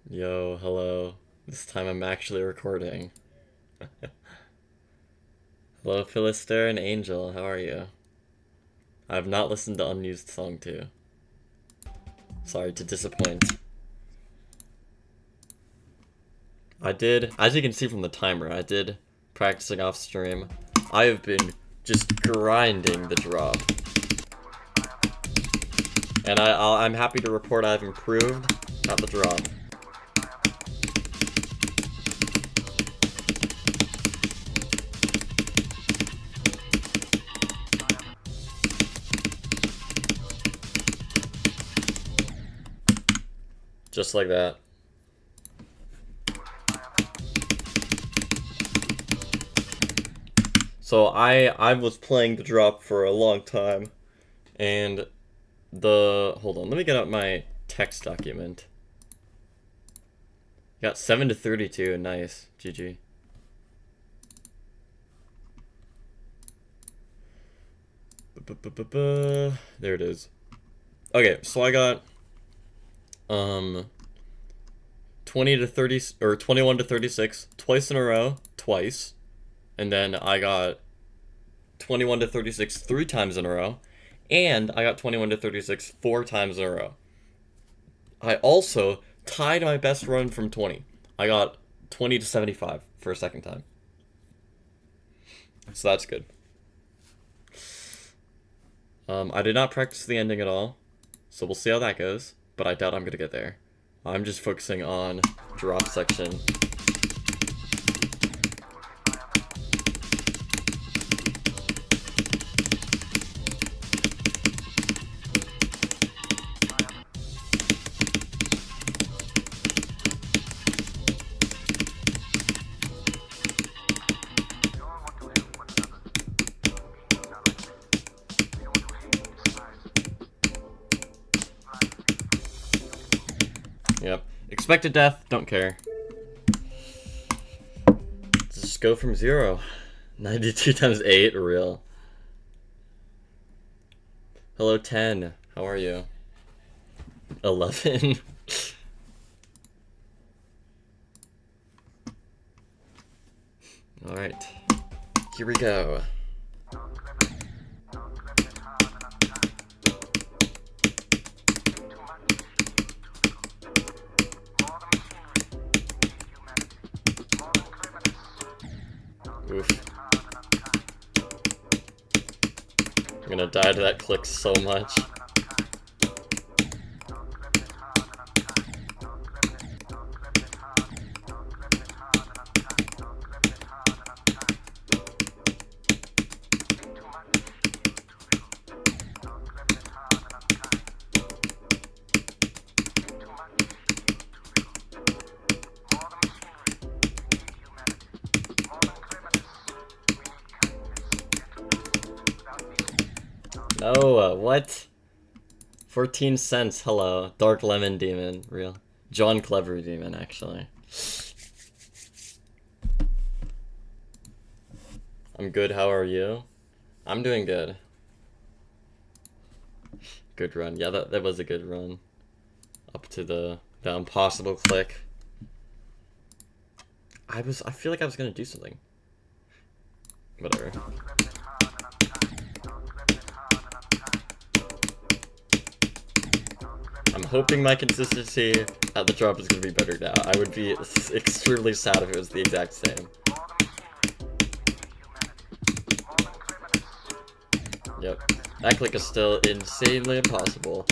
Yo, hello. This time I'm actually recording. Hello, Philister and Angel, how are you? I have not listened to Unused Song 2. Sorry to disappoint. I did, as you can see from the timer, I did practicing off stream. I have been just grinding the drop. And I'm happy to report I've improved at the drop. Just like that. So I was playing the drop for a long time, and hold on, let me get out my text document. Got 7 to 32, nice, GG. There it is. Okay, so I got 20 to 30 or 21 to 36 twice in a row, twice. And then I got 21 to 36 3 times in a row, and I got 21 to 36 4 times in a row. I also tied my best run from 20. I got 20 to 75 for a second time. So that's good. I did not practice the ending at all, so we'll see how that goes, but I doubt I'm gonna get there. I'm just focusing on drop section. Yep. Expected death, don't care. Just go from 0. 92 times 8, real. Hello, 10. How are you? 11. Alright. Here we go. Oof. I'm gonna die to that click so much. No, what? 14 cents, hello. Dark Lemon Demon, real. John Clever Demon, actually. I'm good, how are you? I'm doing good. Good run. Yeah, that was a good run. Up to the impossible click. I feel like I was gonna do something. Whatever. I'm hoping my consistency at the drop is going to be better now. I would be extremely sad if it was the exact same. Yep. That click is still insanely impossible.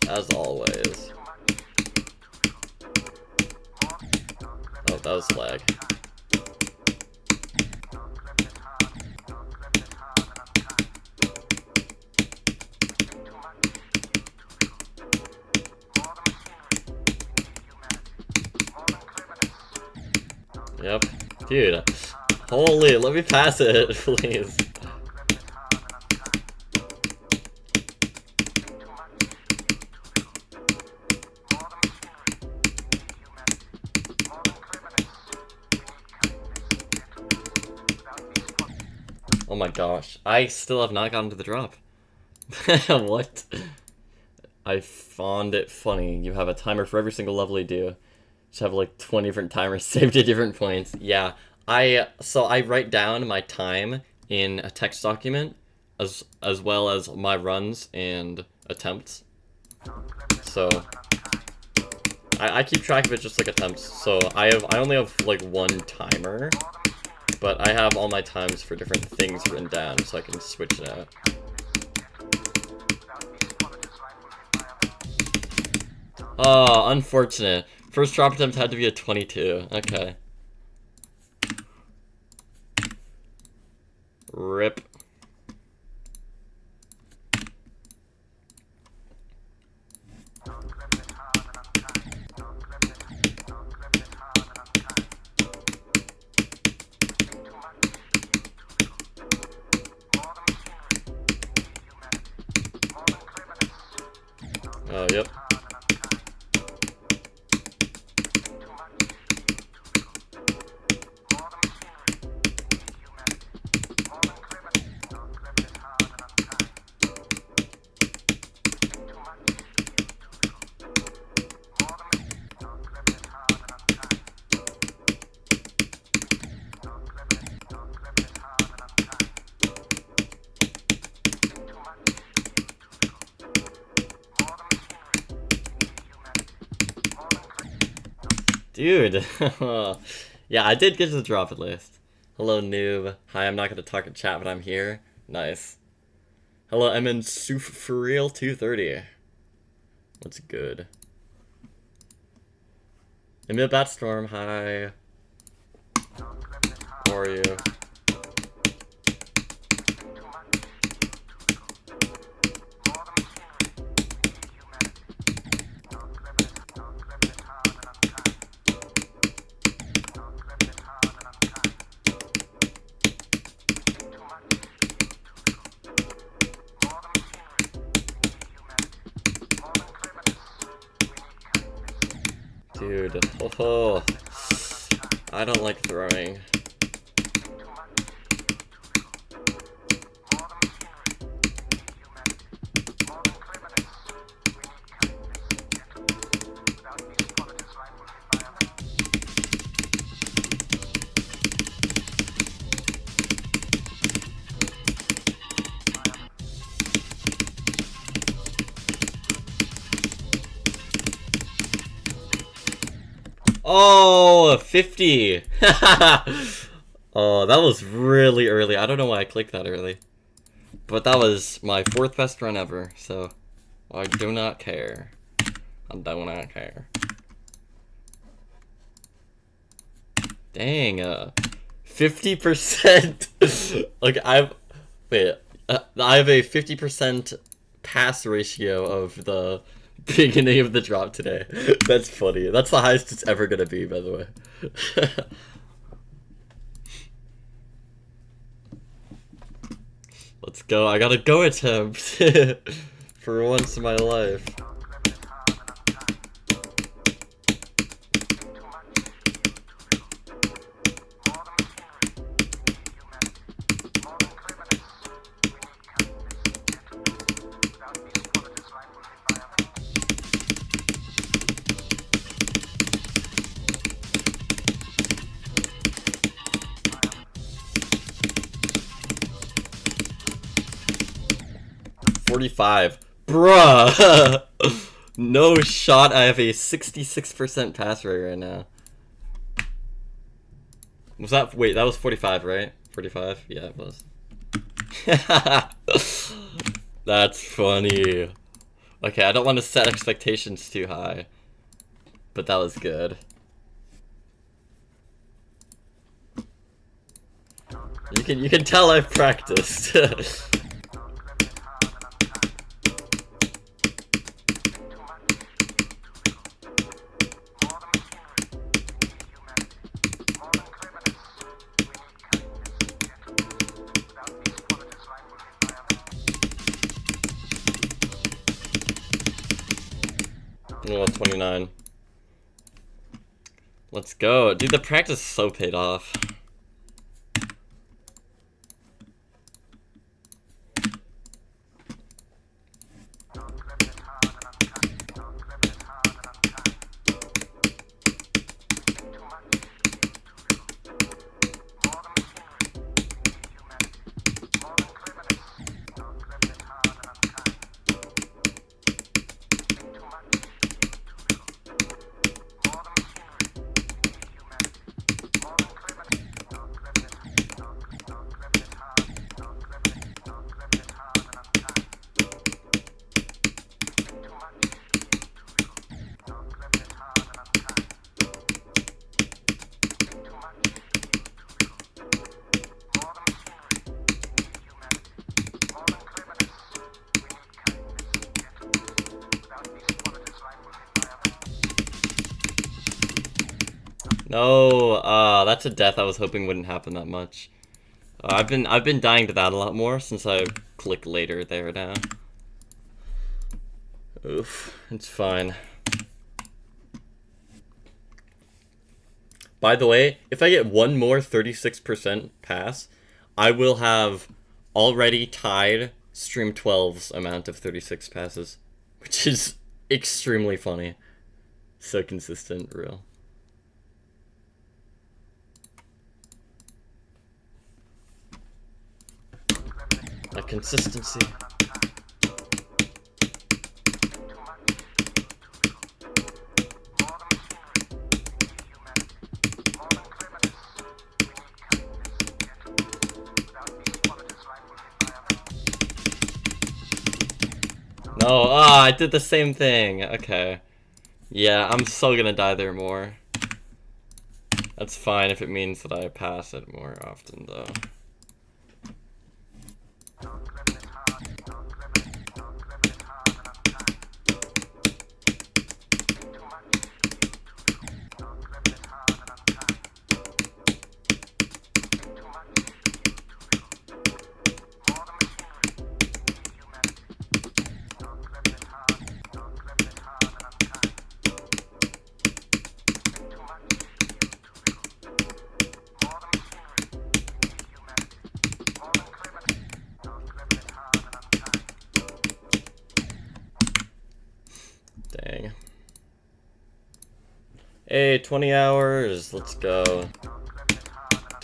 As always. Oh, that was lag. Yep. Dude. Holy, let me pass it, please. Oh my gosh. I still have not gotten to the drop. What? I found it funny. You have a timer for every single level you do. Just have like 20 different timers saved at different points. Yeah, so I write down my time in a text document as well as my runs and attempts. So I keep track of it just like attempts. So I only have like one timer, but I have all my times for different things written down, so I can switch it out. Oh, unfortunate. First drop attempt had to be a 22. Okay. Rip. Oh, yep. Dude. Yeah, I did get to the drop at least. Hello, noob. Hi, I'm not going to talk in chat, but I'm here. Nice. Hello, I'm in Suf for real 230. What's good? I'm in a bat storm. Hi. How are you? Dude, oh, I don't like throwing. Oh, 50! Oh, that was really early. I don't know why I clicked that early. But that was my 4th best run ever, so I do not care. I do not care. Dang, 50%. Like, I have a 50% pass ratio of the beginning of the drop today. That's funny. That's the highest it's ever gonna be, by the way. Let's go. I got a go attempt for once in my life. Bruh! No shot, I have a 66% pass rate right now. Was that, wait, that was 45, right? 45? Yeah, it was. That's funny. Okay, I don't want to set expectations too high, but that was good. You can tell I've practiced. Oh, 29. Let's go. Dude, the practice so paid off. No, that's a death I was hoping wouldn't happen that much. I've been dying to that a lot more since I click later there now. Oof, it's fine. By the way, if I get one more 36% pass, I will have already tied Stream 12's amount of 36 passes, which is extremely funny. So consistent, real. That consistency. No, I did the same thing. Okay. Yeah, I'm still gonna die there more. That's fine if it means that I pass it more often, though. Dang. Hey, 20 hours. Let's go.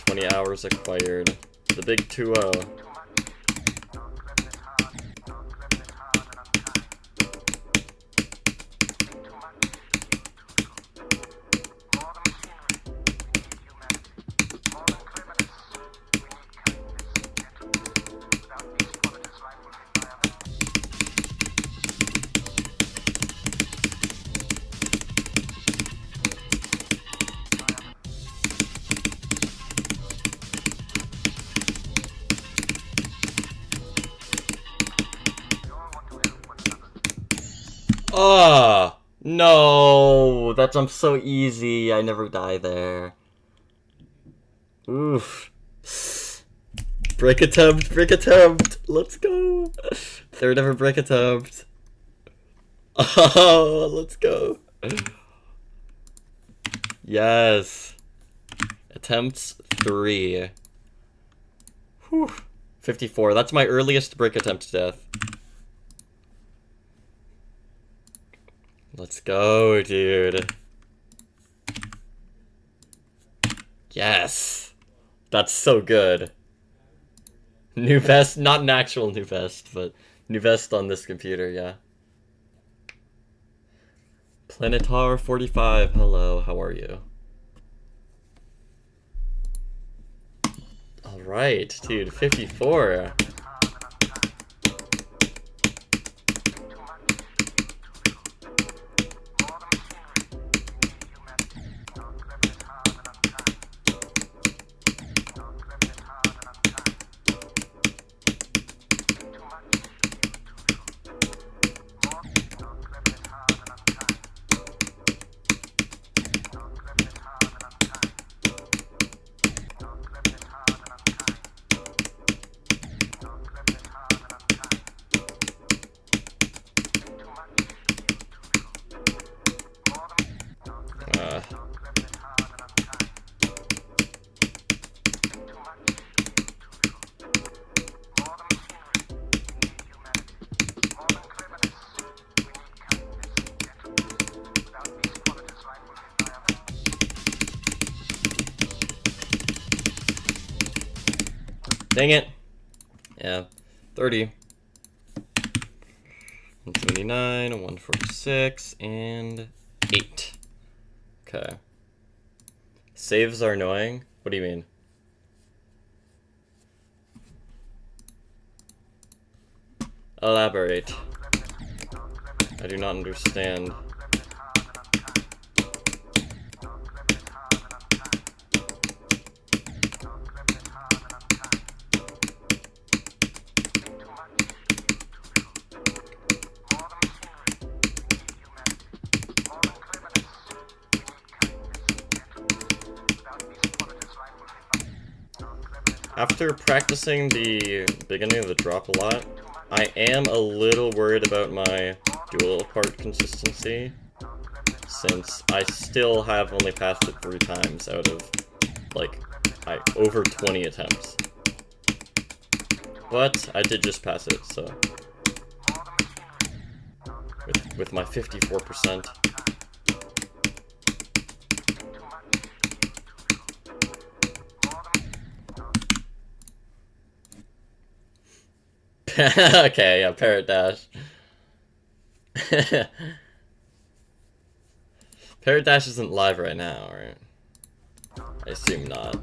20 hours acquired. The big 2-0. Oh, no, that jump's so easy. I never die there. Oof. Break attempt, break attempt. Let's go. Third ever break attempt. Oh, let's go. Yes. Attempts 3. Whew. 54. That's my earliest break attempt death. Let's go, dude. Yes. That's so good. New best, not an actual new best, but new best on this computer, yeah. Planetar45, hello, how are you? Alright, dude, 54. Dang it. Yeah, 30. 179, 146, and 8. Okay. Saves are annoying? What do you mean? Elaborate. I do not understand. After practicing the beginning of the drop a lot, I am a little worried about my dual part consistency, since I still have only passed it 3 times out of, like, over 20 attempts. But I did just pass it, so with my 54%. Okay, yeah, Parrot Dash. Parrot Dash isn't live right now, right? I assume not.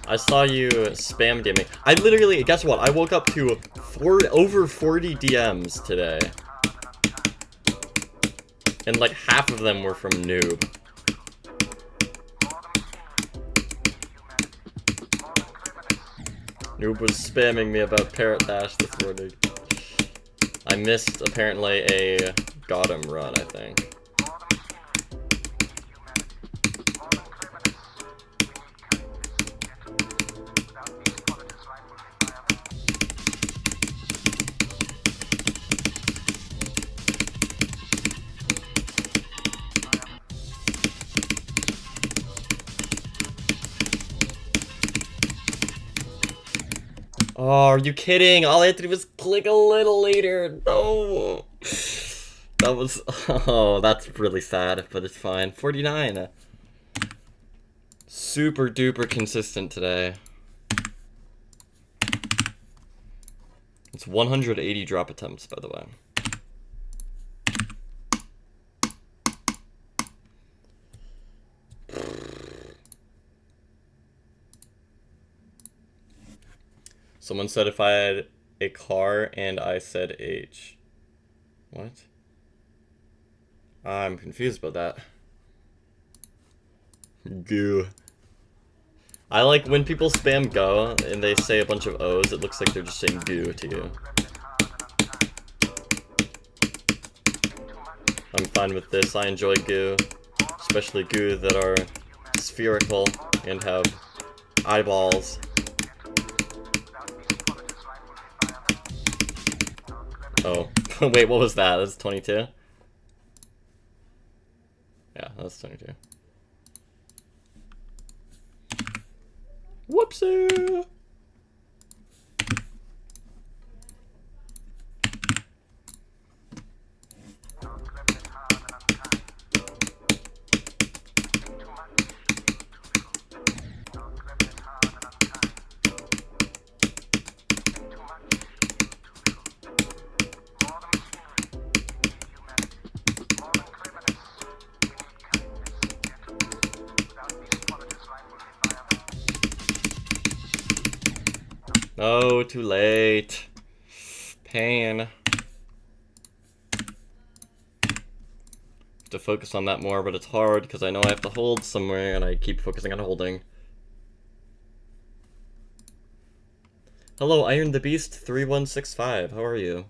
I saw you spam DMing. I literally, guess what? I woke up to over 40 DMs today. And like half of them were from Noob. Noob was spamming me about Parrot Dash this morning. I missed, apparently, a got him run, I think. Oh, are you kidding? All I had to do was click a little later. No. That was... Oh, that's really sad, but it's fine. 49. Super duper consistent today. It's 180 drop attempts, by the way. Someone said if I had a car and I said H. What? I'm confused about that. Goo. I like when people spam go and they say a bunch of O's, it looks like they're just saying goo to you. I'm fine with this. I enjoy goo. Especially goo that are spherical and have eyeballs. Oh, wait, what was that? That's 22? Yeah, that's 22. Whoopsie! Oh, too late. Pain. To focus on that more, but it's hard because I know I have to hold somewhere and I keep focusing on holding. Hello, Iron the Beast 3165. How are you?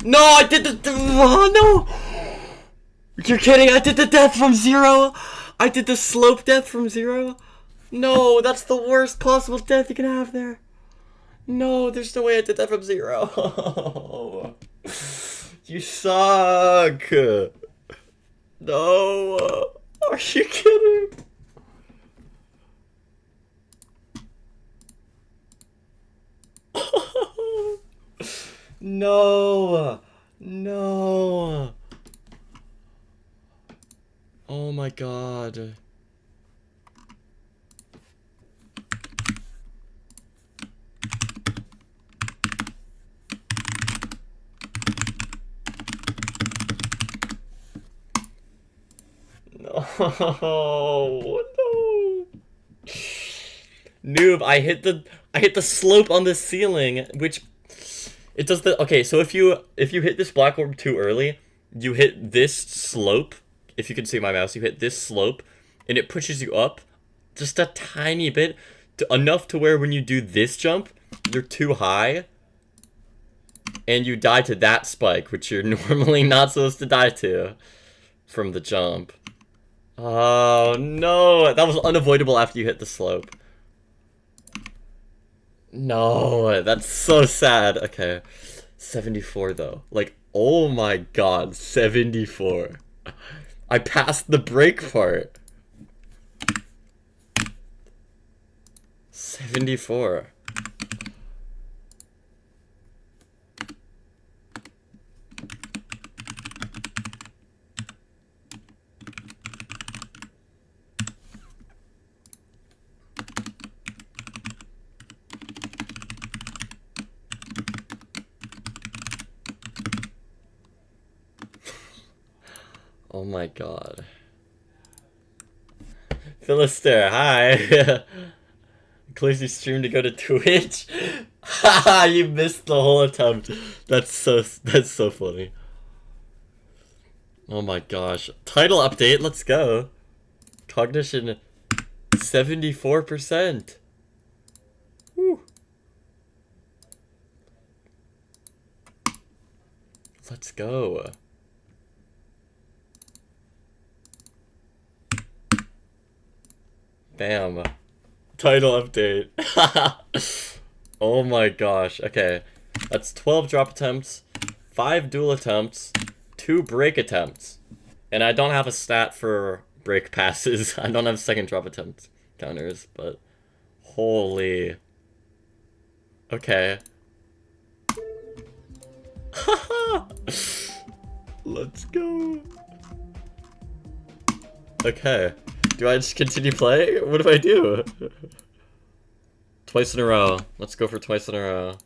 No, I did the... Oh, no! You're kidding, I did the death from 0! I did the slope death from 0? No, that's the worst possible death you can have there. No, there's no way I did that from 0. You suck. No. Are you kidding? No. No. Oh my god. No. No. Noob, I hit the slope on the ceiling, which it does the okay, so if you hit this black orb too early, you hit this slope. If you can see my mouse, you hit this slope and it pushes you up just a tiny bit, enough to where when you do this jump, you're too high and you die to that spike, which you're normally not supposed to die to from the jump. Oh no, that was unavoidable after you hit the slope. No, that's so sad. Okay, 74 though. Like, oh my god, 74. I passed the break part. 74. Oh my god. Philister, hi. Close your stream to go to Twitch. Haha, you missed the whole attempt. That's so funny. Oh my gosh. Title update, let's go. Cognition 74%. Woo. Let's go. Damn. Title update. Oh my gosh. Okay. That's 12 drop attempts, 5 duel attempts, 2 break attempts. And I don't have a stat for break passes. I don't have second drop attempt counters, but holy. Okay. Let's go. Okay. Do I just continue playing? What do I do? Twice in a row. Let's go for twice in a row.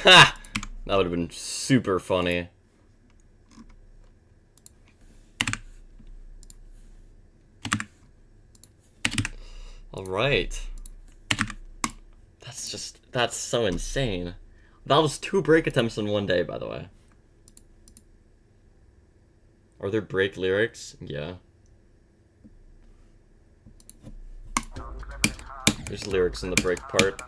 Ha! That would have been super funny. Alright. That's so insane. That was 2 break attempts in one day, by the way. Are there break lyrics? Yeah. There's lyrics in the break part.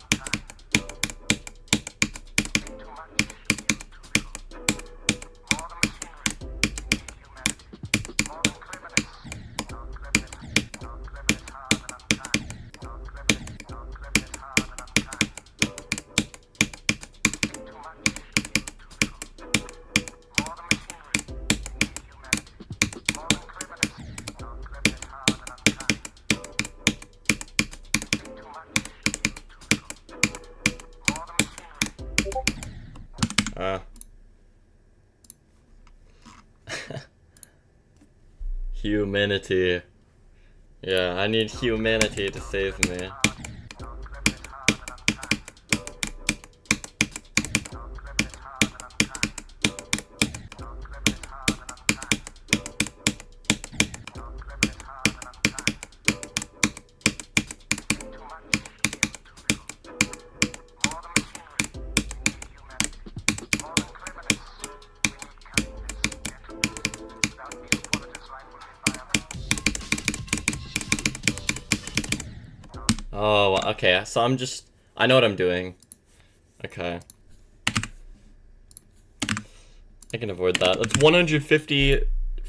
Humanity. Yeah, I need humanity to save me. Oh, okay, so I'm just I know what I'm doing. Okay. I can avoid that. That's 150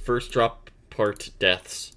first drop part deaths.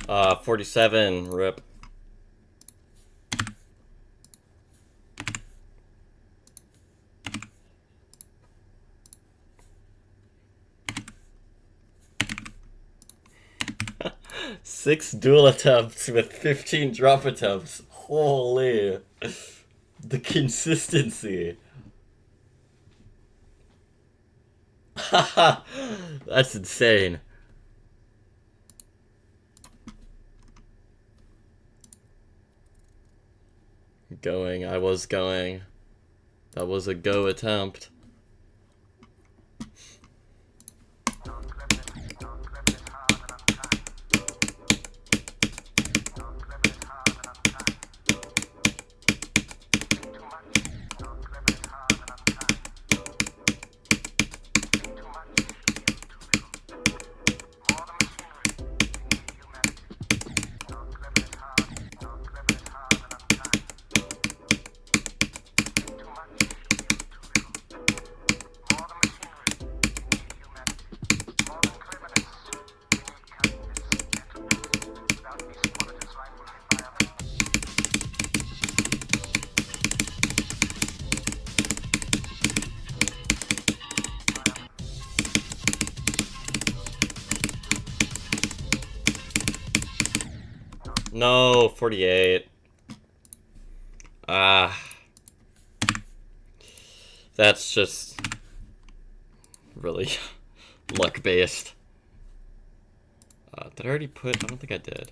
Uh, 47, rip. Six duel attempts with 15 drop attempts. Holy. The consistency. Haha. That's insane. Going, I was going. That was a go attempt. No, 48. Ah. That's just really luck-based. Did I already put? I don't think I did.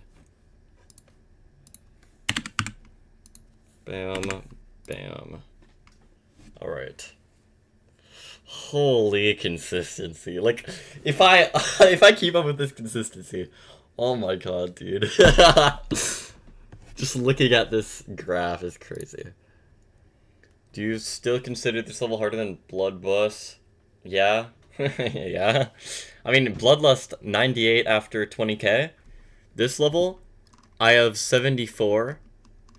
Bam. Bam. Alright. Holy consistency. Like, if I if I keep up with this consistency, oh my god, dude. Just looking at this graph is crazy. Do you still consider this level harder than Bloodlust? Yeah. Yeah. I mean, Bloodlust 98 after 20k. This level, I have 74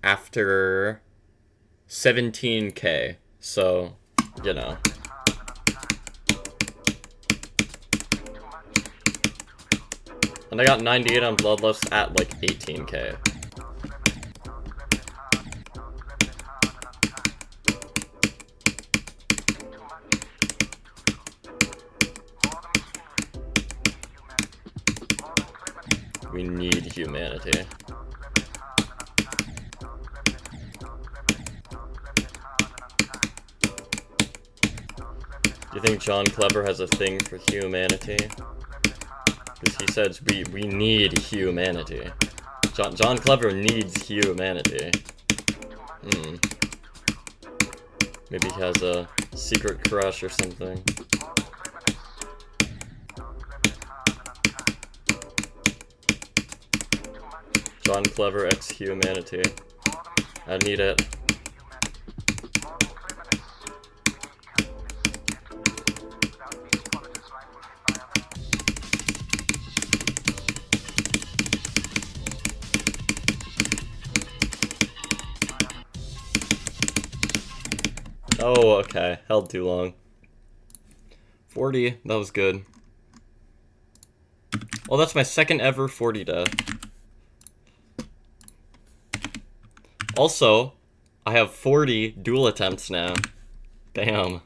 after 17k. So, you know. And I got 98 on Bloodlust at like 18k. We need humanity. Do you think John Clever has a thing for humanity? Because he says we need humanity. John Clever needs humanity. Maybe he has a secret crush or something. John Clever x humanity. I need it. Oh, okay. Held too long. 40. That was good. Well, that's my second ever 40 death. Also, I have 40 duel attempts now. Damn.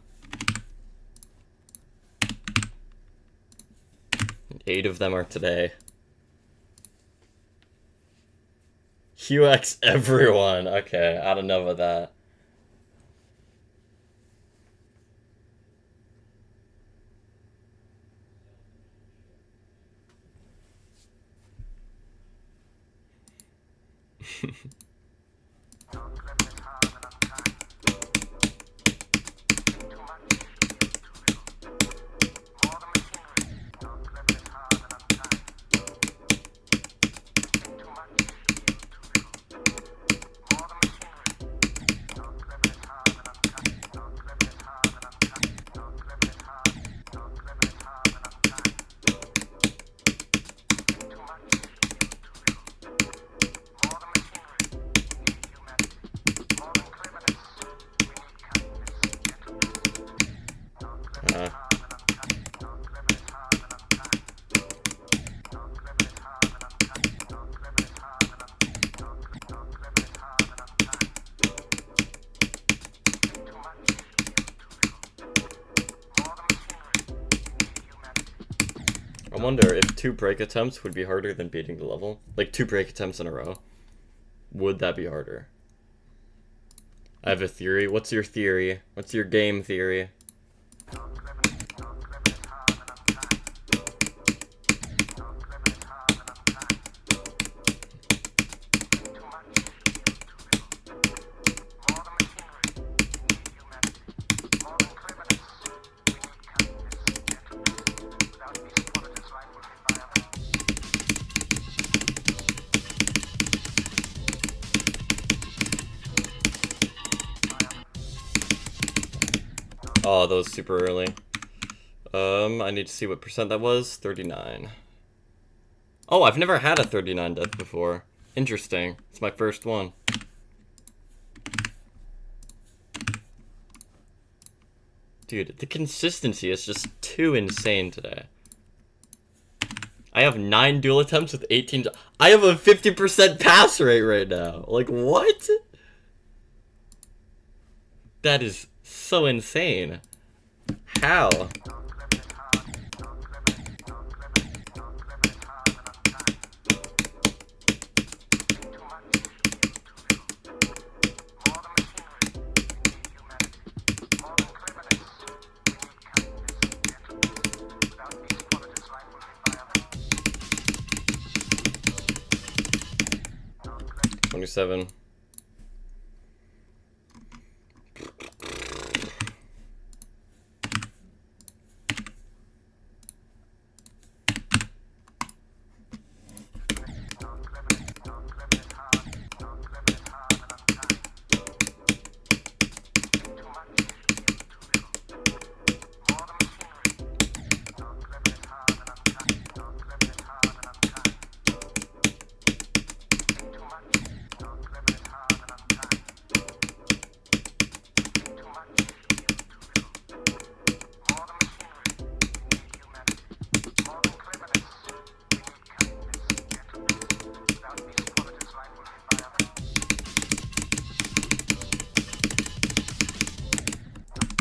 8 of them are today. QX everyone. Okay, I don't know about that. I wonder if 2 break attempts would be harder than beating the level. Like 2 break attempts in a row. Would that be harder? I have a theory. What's your theory? What's your game theory? Oh, that was super early. I need to see what percent that was. 39. Oh, I've never had a 39 death before. Interesting. It's my first one. Dude, the consistency is just too insane today. I have 9 duel attempts with 18... I have a 50% pass rate right now. Like, what? That is so insane. How? $27.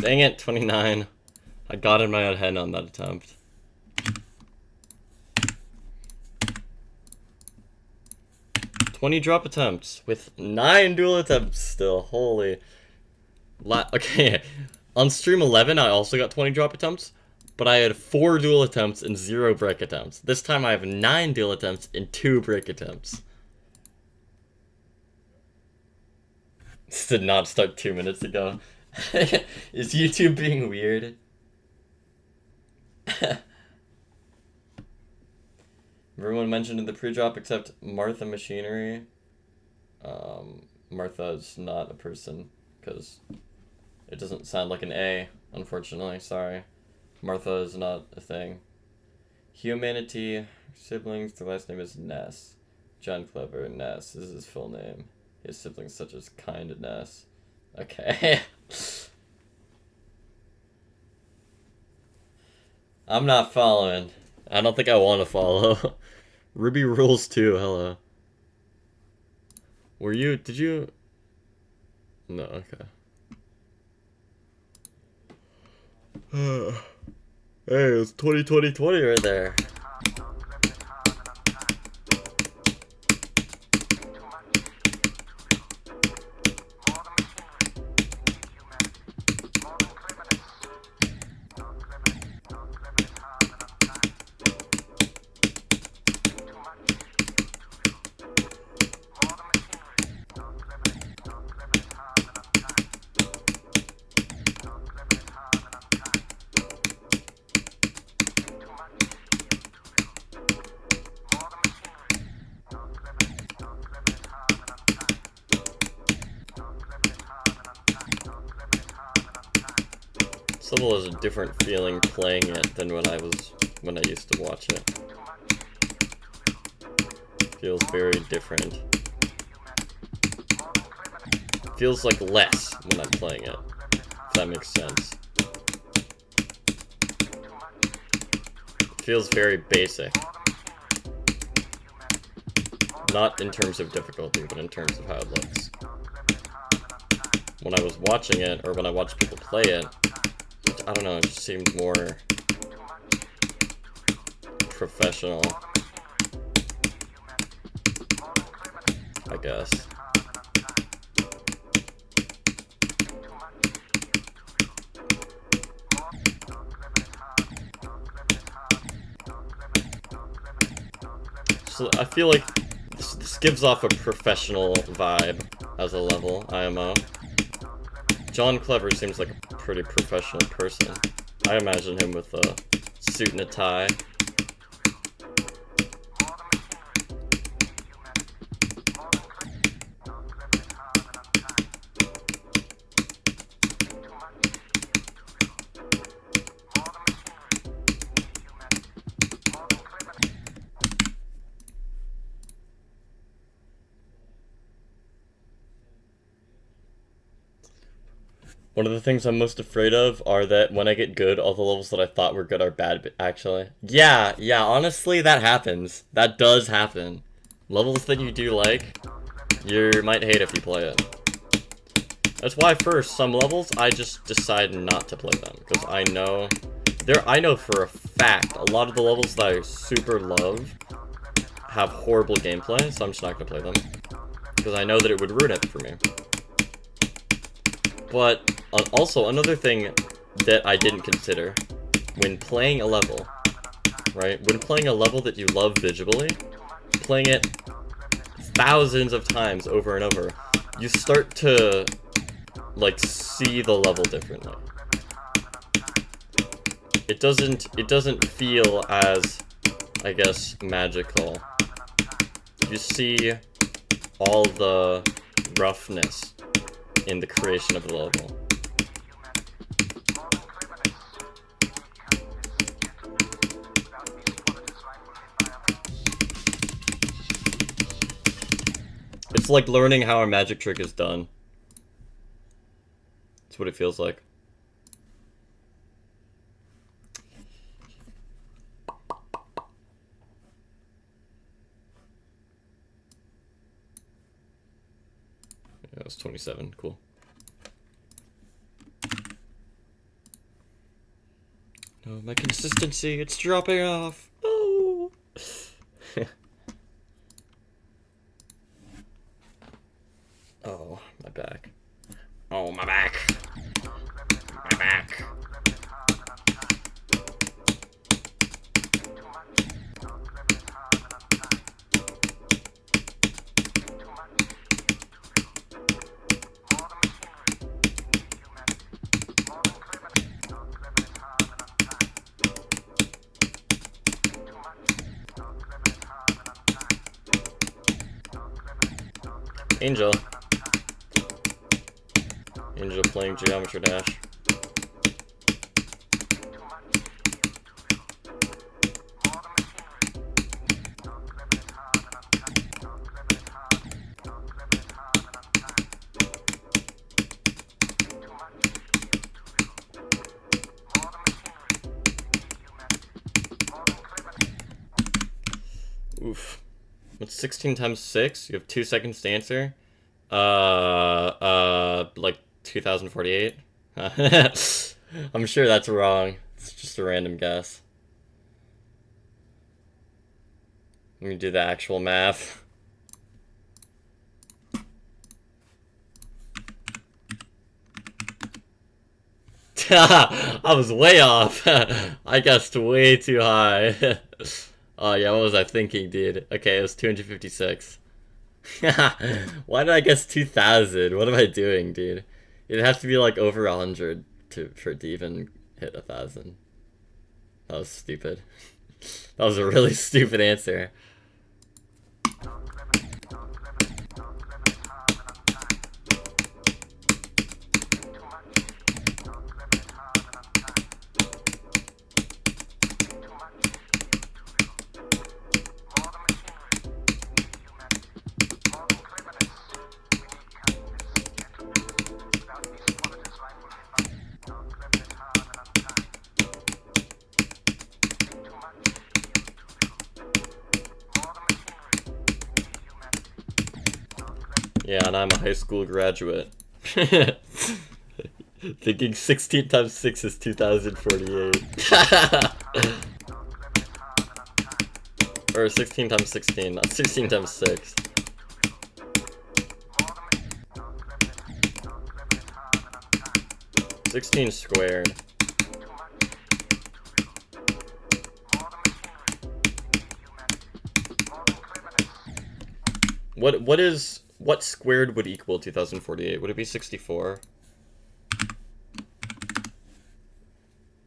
Dang it, 29. I got in my own head on that attempt. $20 drop attempts with 9 duel attempts still. Holy. Okay, on stream 11 I also got 20 drop attempts, but I had 4 duel attempts and 0 break attempts. This time I have 9 duel attempts and 2 break attempts. This did not start 2 minutes ago. Is YouTube being weird? Everyone mentioned in the pre-drop except Martha Machinery. Martha is not a person because it doesn't sound like an A, unfortunately. Sorry. Martha is not a thing. Humanity, siblings, the last name is Ness. John Clever, Ness is his full name. His siblings such as Kind Ness. Okay. I'm not following. I don't think I want to follow. Ruby Rules 2, hello. Did you? No, okay. Hey, it's 2020 right there. level is a different feeling playing it than when I used to watch it. Feels very different. Feels like less when I'm playing it, if that makes sense. It feels very basic. Not in terms of difficulty, but in terms of how it looks. When I was watching it, or when I watched people play it, I don't know, it just seemed more professional, I guess. So I feel like this gives off a professional vibe as a level, IMO. John Clever seems like a pretty professional person. I imagine him with a suit and a tie. One of the things I'm most afraid of are that when I get good, all the levels that I thought were good are bad, actually. Yeah, honestly, that happens. That does happen. Levels that you do like, you might hate if you play it. That's why first, some levels, I just decide not to play them. Because I know for a fact, a lot of the levels that I super love have horrible gameplay, so I'm just not going to play them. Because I know that it would ruin it for me. But also, another thing that I didn't consider, when playing a level, right? When playing a level that you love visually, playing it thousands of times over and over, you start to, like, see the level differently. It doesn't feel as, I guess, magical. You see all the roughness in the creation of the level. It's like learning how a magic trick is done. That's what it feels like. Yeah, it was 27. Cool. No, my consistency, it's dropping off. Oh. Oh, my back. Oh, my back. My back. Angel. Angel playing Geometry Dash. Oof. What's 16 times 6? You have 2 seconds to answer. Like 2048? I'm sure that's wrong. It's just a random guess. Let me do the actual math. I was way off. I guessed way too high. Oh yeah, what was I thinking, dude? Okay, it was 256. Why did I guess 2000? What am I doing, dude? It'd have to be like over 100 for it to even hit 1,000. That was stupid. That was a really stupid answer. Yeah, and I'm a high school graduate. Thinking 16 times 6 is 2048. Or 16 times 16, not 16 times 6. Sixteen squared. What squared would equal 2048? Would it be 64?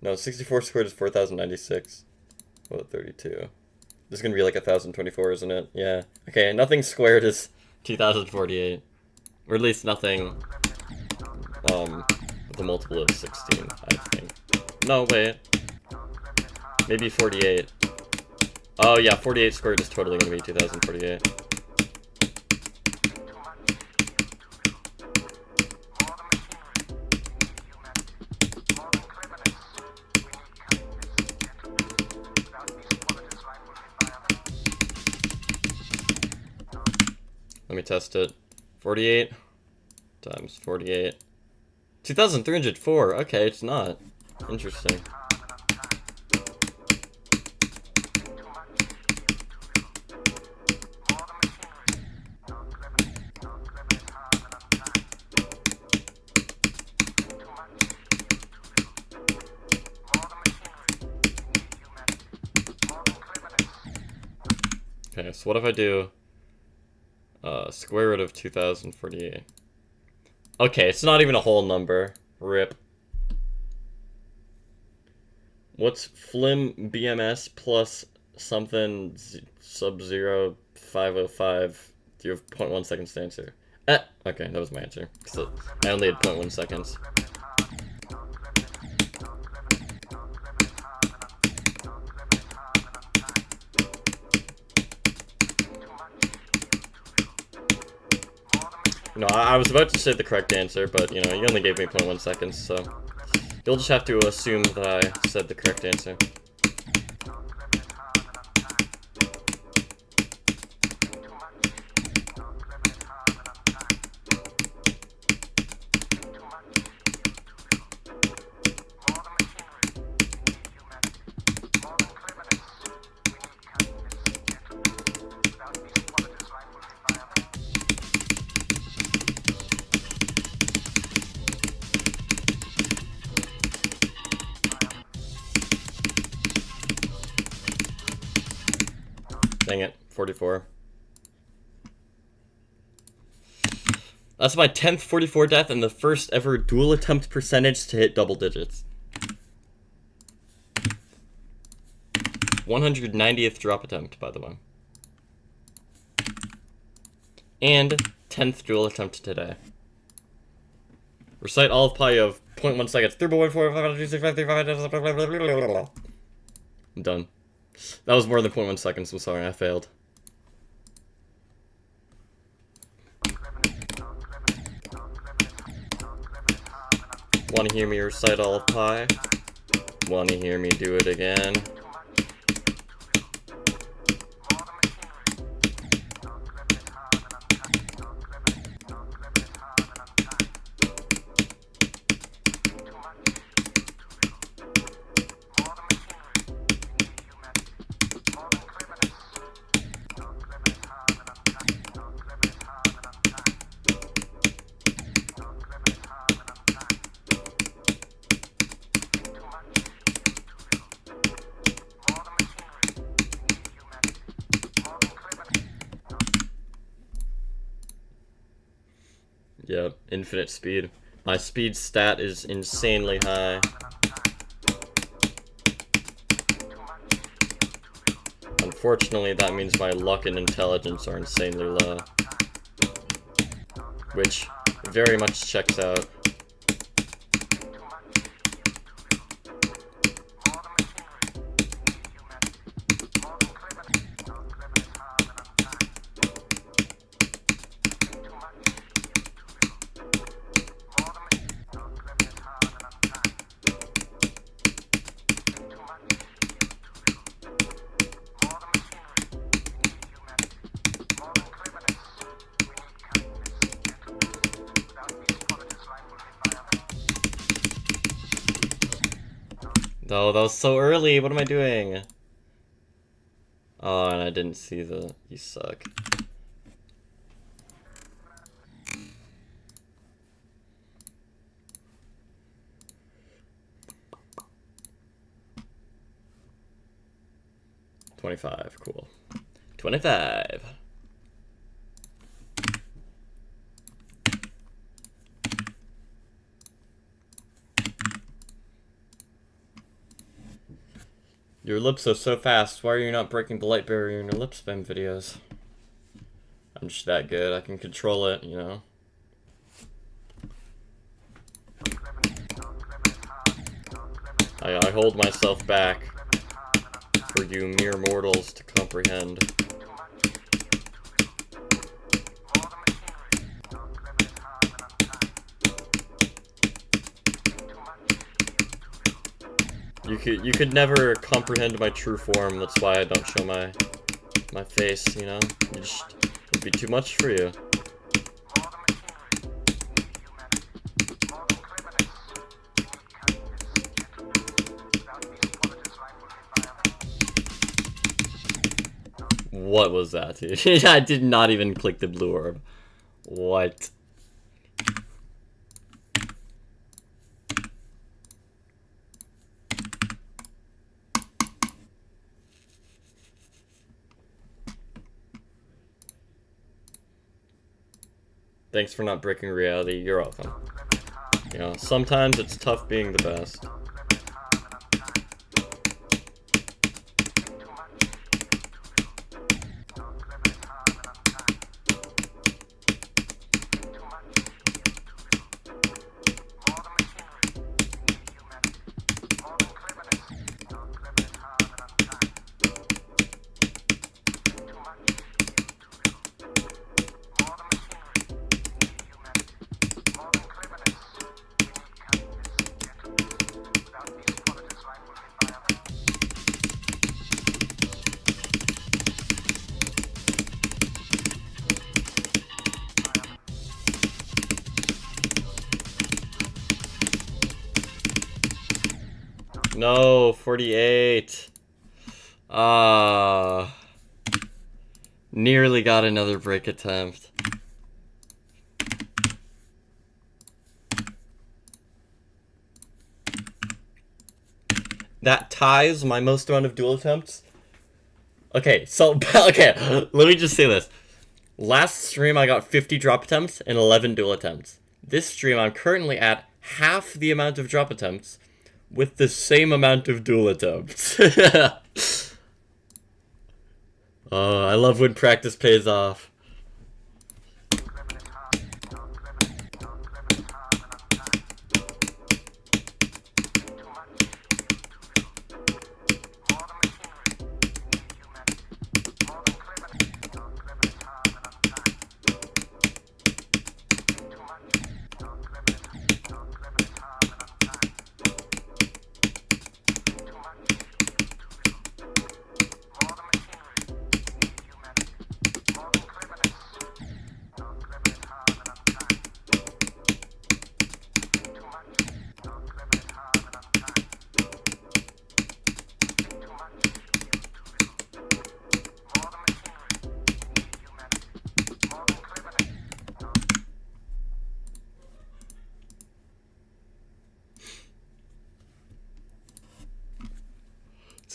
No, 64 squared is 4096. Well, 32. This is gonna be like 1024, isn't it? Yeah. Okay, nothing squared is 2048. Or at least nothing with a multiple of 16, I think. No, wait. Maybe 48. Oh yeah, 48 squared is totally gonna be 2048. Let me test it. 48 times 48. 2,304. Okay, it's not. Interesting. Okay, so what if I do square root of 2048? Okay, it's not even a whole number. RIP. What's flim BMS plus something sub-zero 505? Do you have 0.1 seconds to answer? Okay, that was my answer. So I only had 0.1 seconds. No, I was about to say the correct answer, but, you know, you only gave me 0.1 seconds, so you'll just have to assume that I said the correct answer. Dang it, 44. That's my 10th 44 death and the first ever dual attempt percentage to hit double digits. 190th drop attempt, by the way. And 10th dual attempt today. Recite all of pi of 0.1 seconds. 3.14. I'm done. That was more than 0.1 seconds, I'm sorry, I failed. Wanna hear me recite all of pi? Wanna hear me do it again? Yep, infinite speed. My speed stat is insanely high. Unfortunately, that means my luck and intelligence are insanely low. Which very much checks out. No, that was so early. What am I doing? Oh, and I didn't see the... You suck. $25, cool. 25. Your lips are so fast. Why are you not breaking the light barrier in your lip spam videos? I'm just that good. I can control it, you know? I hold myself back for you mere mortals to comprehend. You could never comprehend my true form. That's why I don't show my face, you know? It'd be too much for you. What was that, dude? I did not even click the blue orb. What? Thanks for not breaking reality. You're welcome. You know, sometimes it's tough being the best. No, 48. Nearly got another break attempt. That ties my most amount of duel attempts. Okay, so, okay, let me just say this. Last stream I got 50 drop attempts and 11 duel attempts. This stream I'm currently at half the amount of drop attempts with the same amount of duel attempts. Oh, I love when practice pays off.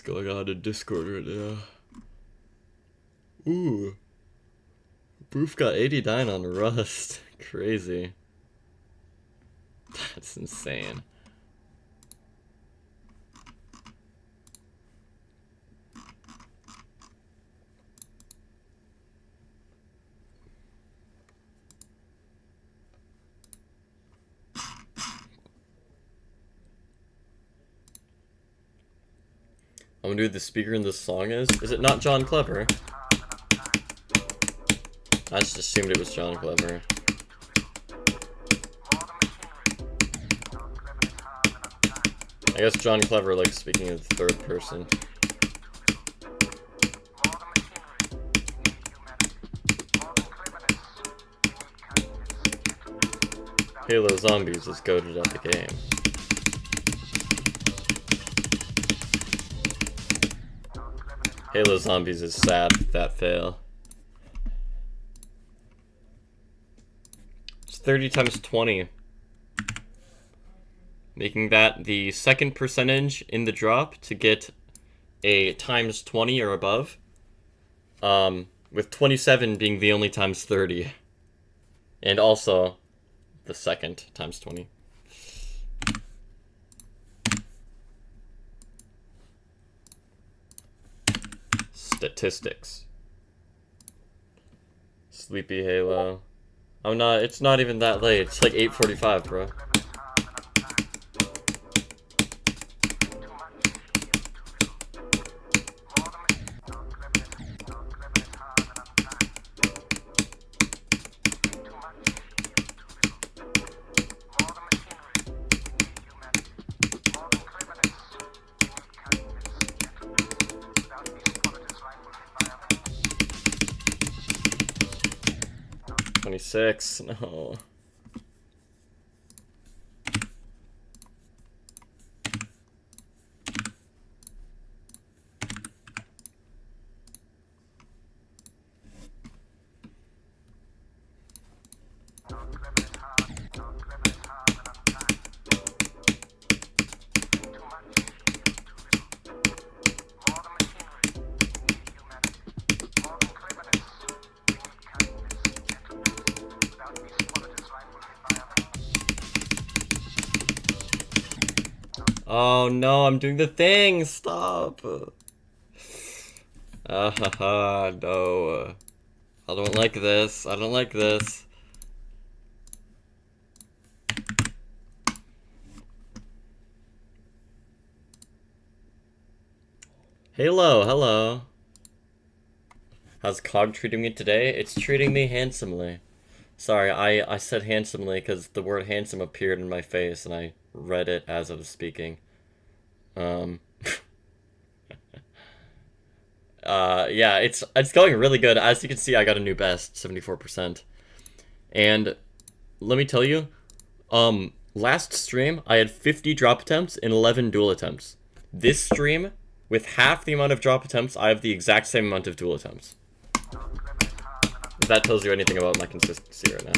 What's going on in Discord right now? Ooh. Proof got 89 on Rust. Crazy. That's insane. I wonder who the speaker in this song is. Is it not John Clever? I just assumed it was John Clever. I guess John Clever likes speaking in the third person. Halo Zombies is goated at the game. Halo Zombies is sad with that fail. It's 30 times 20. Making that the second percentage in the drop to get a times 20 or above. With 27 being the only times 30. And also the second times 20. Statistics. Sleepy Halo. It's not even that late. It's like 8:45, bro. Six. No. Oh no, I'm doing the thing! Stop! No. I don't like this. I don't like this. Halo, hello. How's Cog treating me today? It's treating me handsomely. Sorry, I said handsomely because the word handsome appeared in my face and I read it as I was speaking. Yeah, it's going really good. As you can see, I got a new best, 74%. And let me tell you, last stream, I had 50 drop attempts and 11 duel attempts. This stream, with half the amount of drop attempts, I have the exact same amount of duel attempts. If that tells you anything about my consistency right now.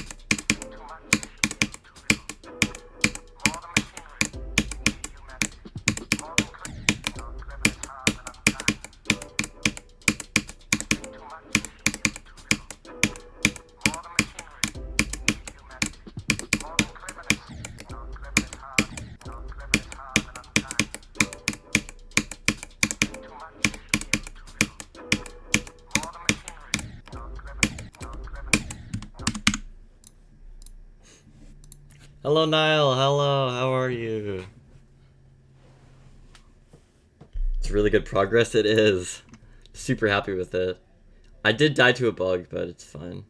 Hello, Niall. Hello. How are you? It's really good progress. It is. Super happy with it. I did die to a bug, but it's fine.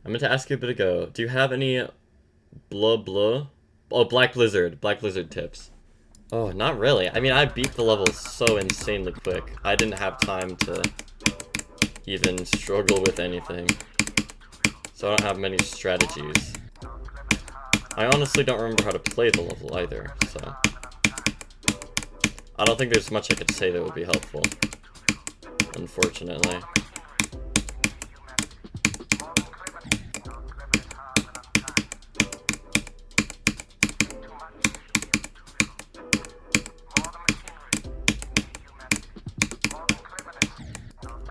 I meant to ask you a bit ago. Do you have any blah? Oh, Black Blizzard tips. Oh, not really. I mean, I beat the level so insanely quick. I didn't have time to even struggle with anything. So I don't have many strategies. I honestly don't remember how to play the level either, so I don't think there's much I could say that would be helpful, unfortunately.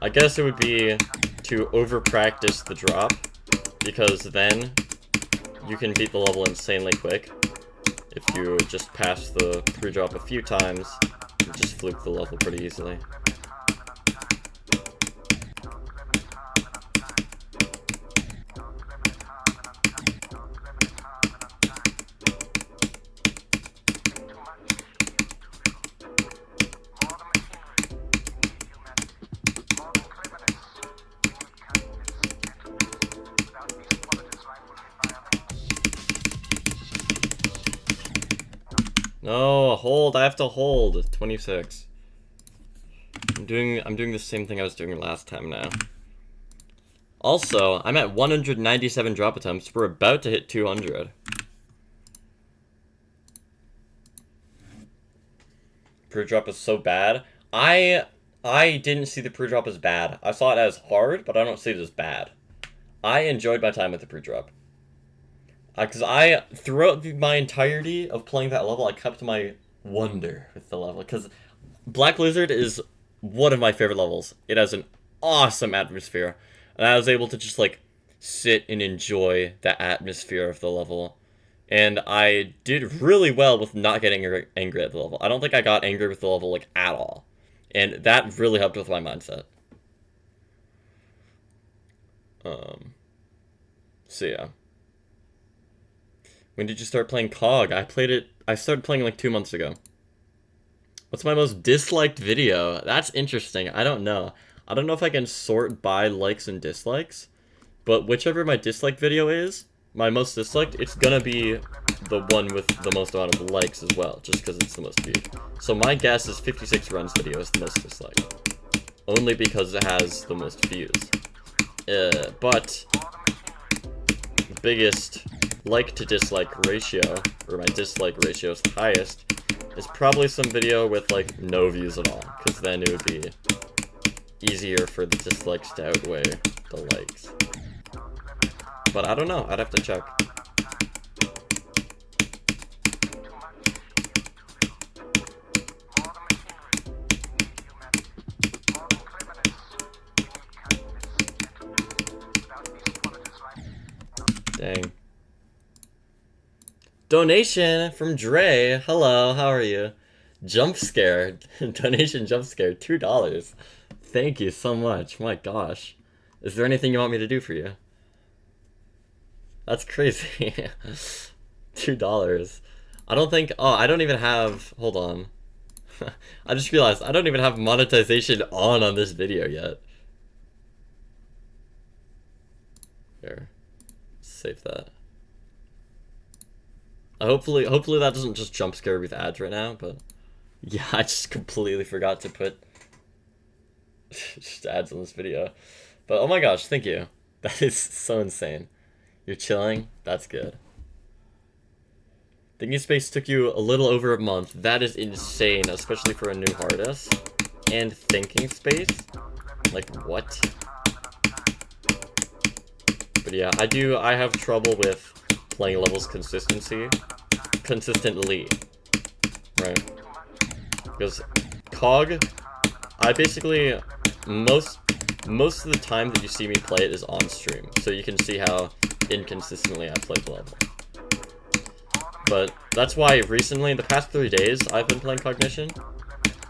I guess it would be to over-practice the drop, because then you can beat the level insanely quick. If you just pass the pre-drop a few times, you just fluke the level pretty easily. No, hold. I have to hold. 26. I'm doing the same thing I was doing last time now. Also, I'm at 197 drop attempts. We're about to hit 200. Per drop is so bad. I didn't see the pre-drop as bad. I saw it as hard, but I don't see it as bad. I enjoyed my time with the pre-drop. Because throughout my entirety of playing that level, I kept my wonder with the level. Because Black Lizard is one of my favorite levels. It has an awesome atmosphere. And I was able to just, like, sit and enjoy the atmosphere of the level. And I did really well with not getting angry at the level. I don't think I got angry with the level, like, at all. And that really helped with my mindset. So yeah. When did you start playing COG? I started playing like 2 months ago. What's my most disliked video? That's interesting. I don't know. I don't know if I can sort by likes and dislikes, but whichever my dislike video is, my most disliked, it's gonna be the one with the most amount of likes as well, just because it's the most viewed. So my guess is 56 Runs video is the most disliked. Only because it has the most views. But the biggest like to dislike ratio, or my dislike ratio is the highest, is probably some video with like no views at all, because then it would be easier for the dislikes to outweigh the likes. But I don't know, I'd have to check. Dang. Donation from Dre. Hello, how are you? Jump scare. Donation jump scare. $2. Thank you so much. My gosh. Is there anything you want me to do for you? That's crazy. $2. I don't think... Oh, I don't even have... Hold on. I just realized I don't even have monetization on this video yet. Here. Save that. Hopefully that doesn't just jump scare with ads right now, but yeah, I just completely forgot to put just ads on this video. But oh my gosh, thank you. That is so insane. You're chilling? That's good. Thinking Space took you a little over a month. That is insane, especially for a new artist. And Thinking Space? Like, what? But yeah, I have trouble with playing levels consistently, right? Because COG, I basically, most of the time that you see me play it is on stream, so you can see how inconsistently I play the level. But that's why recently, in the past 3 days, I've been playing Cognition.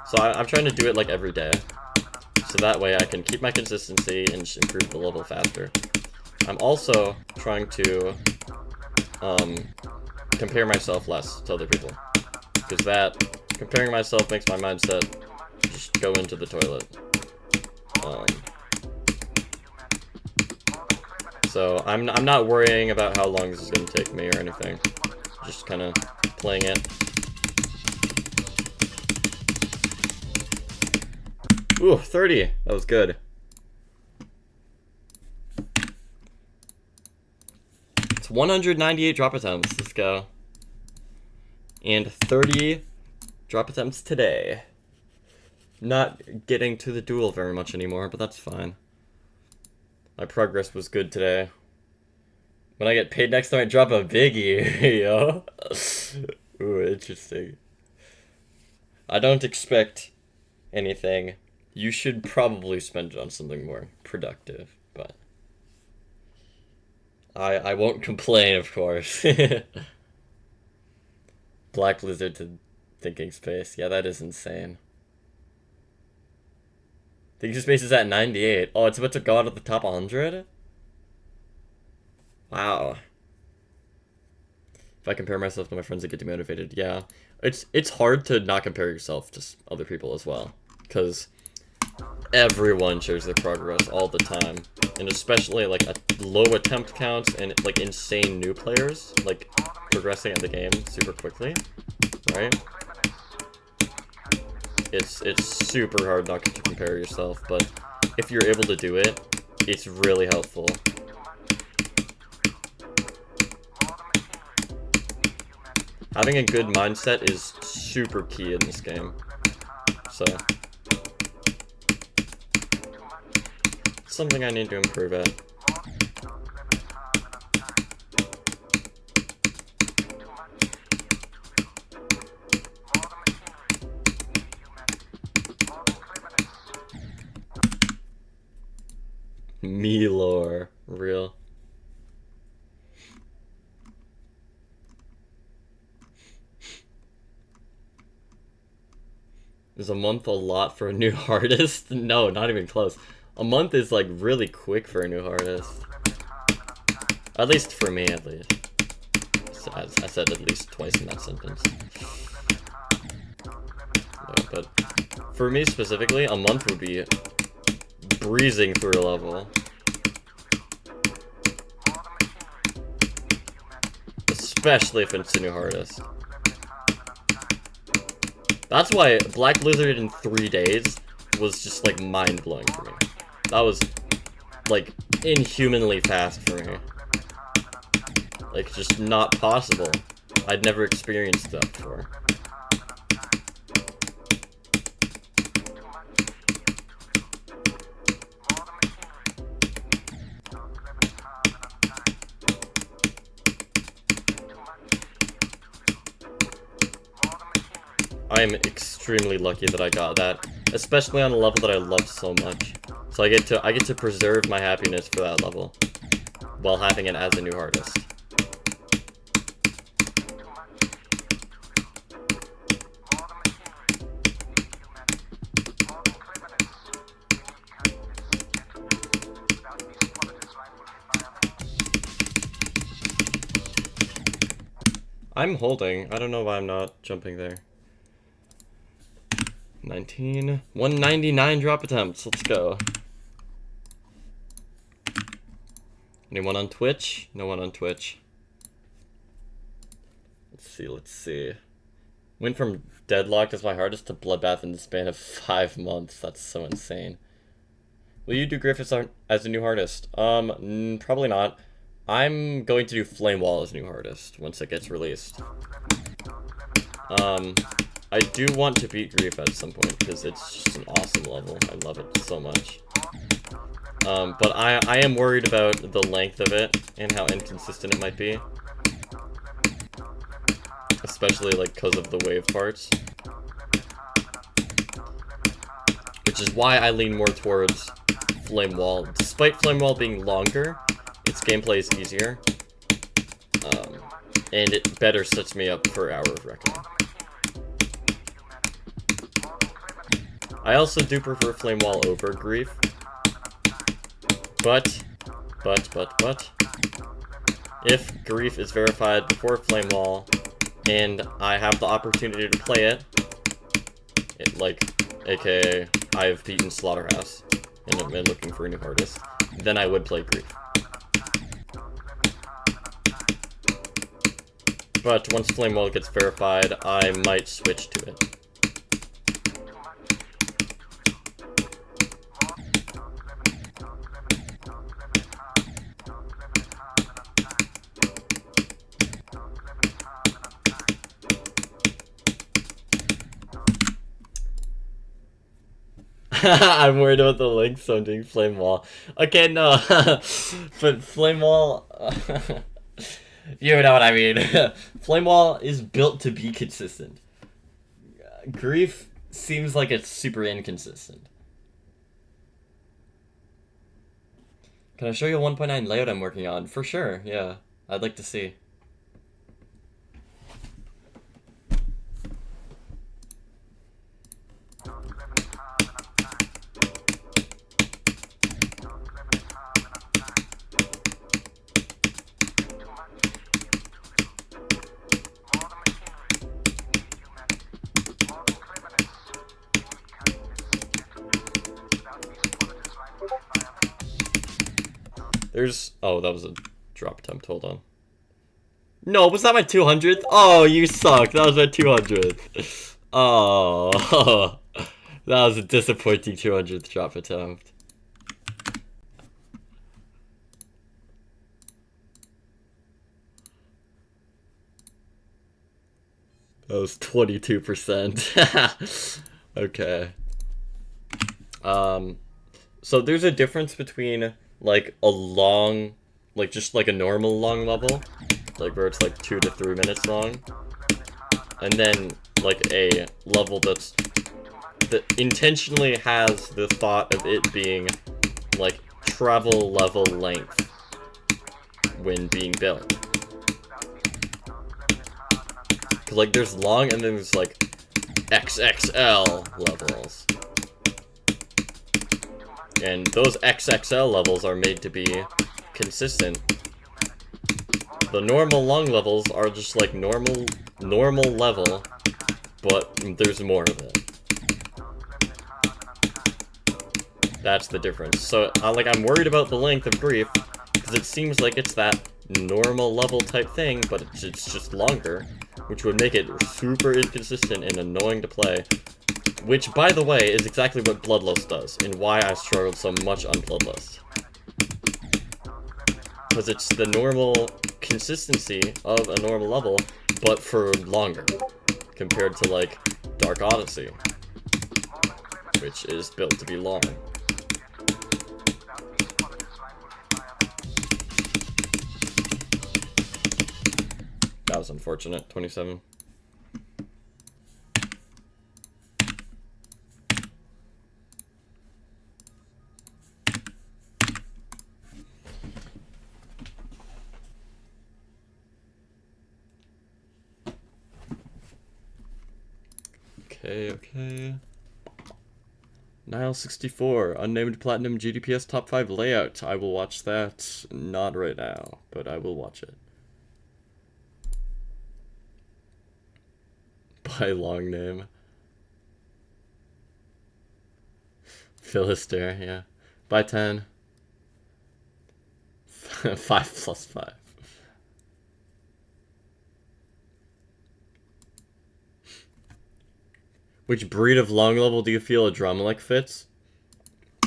So I'm trying to do it like every day, so that way I can keep my consistency and improve the level faster. I'm also trying to compare myself less to other people, because comparing myself makes my mindset just go into the toilet. So I'm not worrying about how long this is going to take me or anything, just kind of playing it. Ooh, 30, that was good. It's 198 drop attempts, let's go. And 30 drop attempts today. Not getting to the duel very much anymore, but that's fine. My progress was good today. When I get paid next time, I drop a biggie, yo. Ooh, interesting. I don't expect anything. You should probably spend it on something more productive, but I won't complain, of course. Black Lizard to Thinking Space. Yeah, that is insane. Thinking Space is at 98. Oh, it's about to go out at the top 100? Wow. If I compare myself to my friends, I get demotivated. Yeah. It's hard to not compare yourself to other people as well, because everyone shares their progress all the time, and especially like low attempt counts and like insane new players like progressing at the game super quickly, right? It's super hard not to compare yourself, but if you're able to do it, it's really helpful. Having a good mindset is super key in this game. So something I need to improve at. Me lore. Real. Is a month a lot for a new artist? No, not even close. A month is like really quick for a new artist. At least for me, at least. I said at least twice in that sentence. Yeah, but for me specifically, a month would be breezing through a level. Especially if it's a new artist. That's why Black Lizard in 3 days was just like mind-blowing for me. That was like inhumanly fast for me. Like just not possible. I'd never experienced that before. I am extremely lucky that I got that, especially on a level that I love so much. So I get to preserve my happiness for that level while having it as a new artist. I'm holding. I don't know why I'm not jumping there. 199 drop attempts. Let's go. Anyone on Twitch? No one on Twitch. Let's see. Went from Deadlocked as my hardest to Bloodbath in the span of 5 months. That's so insane. Will you do Griffiths as a new artist? Probably not. I'm going to do Flame Wall as a new artist once it gets released. I do want to beat Grief at some point because it's just an awesome level. I love it so much. But I am worried about the length of it and how inconsistent it might be. Especially like because of the wave parts. Which is why I lean more towards Flame Wall. Despite Flame Wall being longer, its gameplay is easier. And it better sets me up for Hour of Reckoning. I also do prefer Flame Wall over Grief. But, if Grief is verified before Flame Wall, and I have the opportunity to play it, like, aka I've beaten Slaughterhouse, and I'm looking for a new artist, then I would play Grief. But once Flame Wall gets verified, I might switch to it. I'm worried about the length, so I'm doing Flame Wall. Okay, no. But Flame Wall... you know what I mean. Flame Wall is built to be consistent. Grief seems like it's super inconsistent. Can I show you a 1.9 layout I'm working on? For sure, yeah. I'd like to see. Oh, that was a drop attempt. Hold on. No, was that my 200th? Oh, you suck. That was my 200th. Oh, that was a disappointing 200th drop attempt. That was 22%. Okay. So there's a difference between like a long, like just like a normal long level, like where it's like 2 to 3 minutes long, and then like a level that intentionally has the thought of it being like travel level length when being built. Cause like there's long and then there's like XXL levels. And those XXL levels are made to be consistent. The normal long levels are just like normal level, but there's more of it. That's the difference. So, like, I'm worried about the length of Grief, because it seems like it's that normal level type thing, but it's just longer, which would make it super inconsistent and annoying to play. Which, by the way, is exactly what Bloodlust does, and why I struggled so much on Bloodlust. Because it's the normal consistency of a normal level, but for longer, compared to, like, Dark Odyssey, which is built to be long. That was unfortunate. 27. Okay. Nile64, unnamed platinum GDPS top 5 layout. I will watch that. Not right now, but I will watch it. By long name. Philister, yeah. By 10. 5 plus 5. Which breed of long level do you feel a Drumlick fits?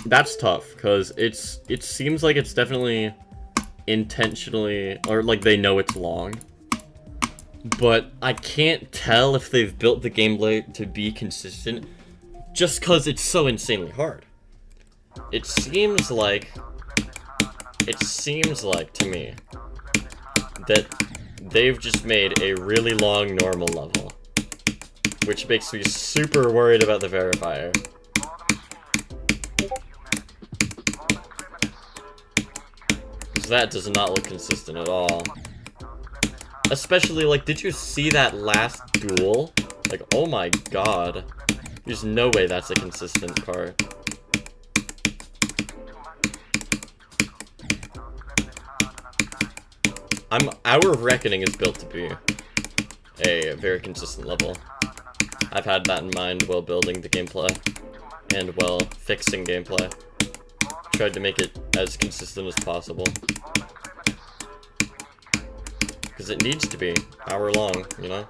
That's tough, because it seems like it's definitely intentionally, or like they know it's long. But I can't tell if they've built the gameplay to be consistent just because it's so insanely hard. It seems like to me that they've just made a really long normal level, which makes me super worried about the verifier. Because that does not look consistent at all. Especially, like, did you see that last duel? Like, oh my god. There's no way that's a consistent part. Our Reckoning is built to be a very consistent level. I've had that in mind while building the gameplay, and while fixing gameplay. Tried to make it as consistent as possible. Because it needs to be hour long, you know?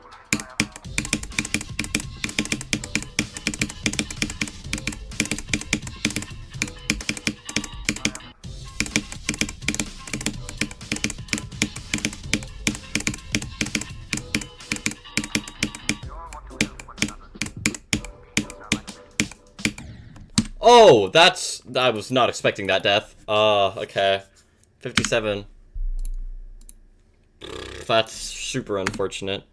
Oh, I was not expecting that death. Okay. 57. That's super unfortunate.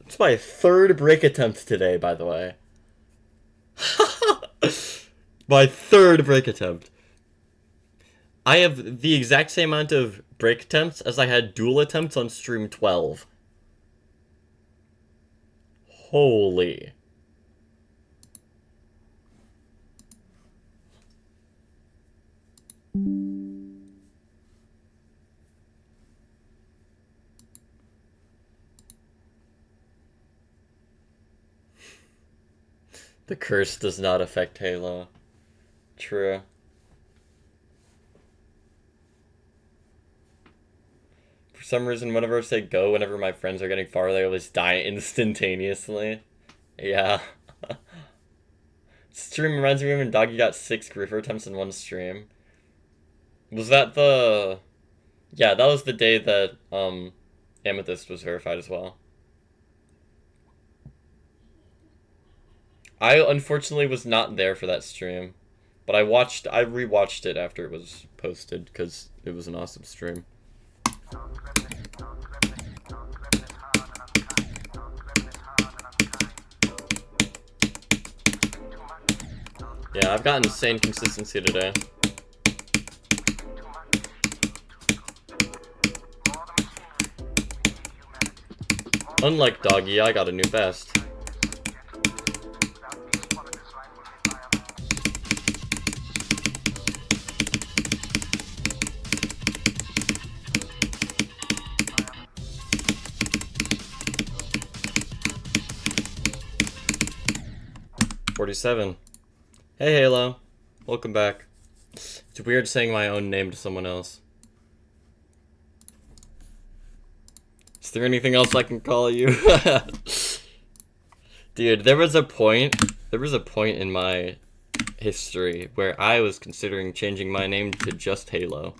It's my third break attempt today, by the way. My third break attempt. I have the exact same amount of break attempts as I had duel attempts on stream 12. Holy. The curse does not affect Halo. True. For some reason, whenever I say go, whenever my friends are getting far, they always die instantaneously. Yeah. Stream reminds me of when Doggy got 6 Griefer attempts in one stream. Was that the... Yeah, that was the day that, Amethyst was verified as well. I unfortunately was not there for that stream, but I rewatched it after it was posted because it was an awesome stream. Yeah, I've got insane consistency today. Unlike Doggy, I got a new best. $47. Hey Halo, welcome back. It's weird saying my own name to someone else. Is there anything else I can call you? Dude, there was a point in my history where I was considering changing my name to just Halo.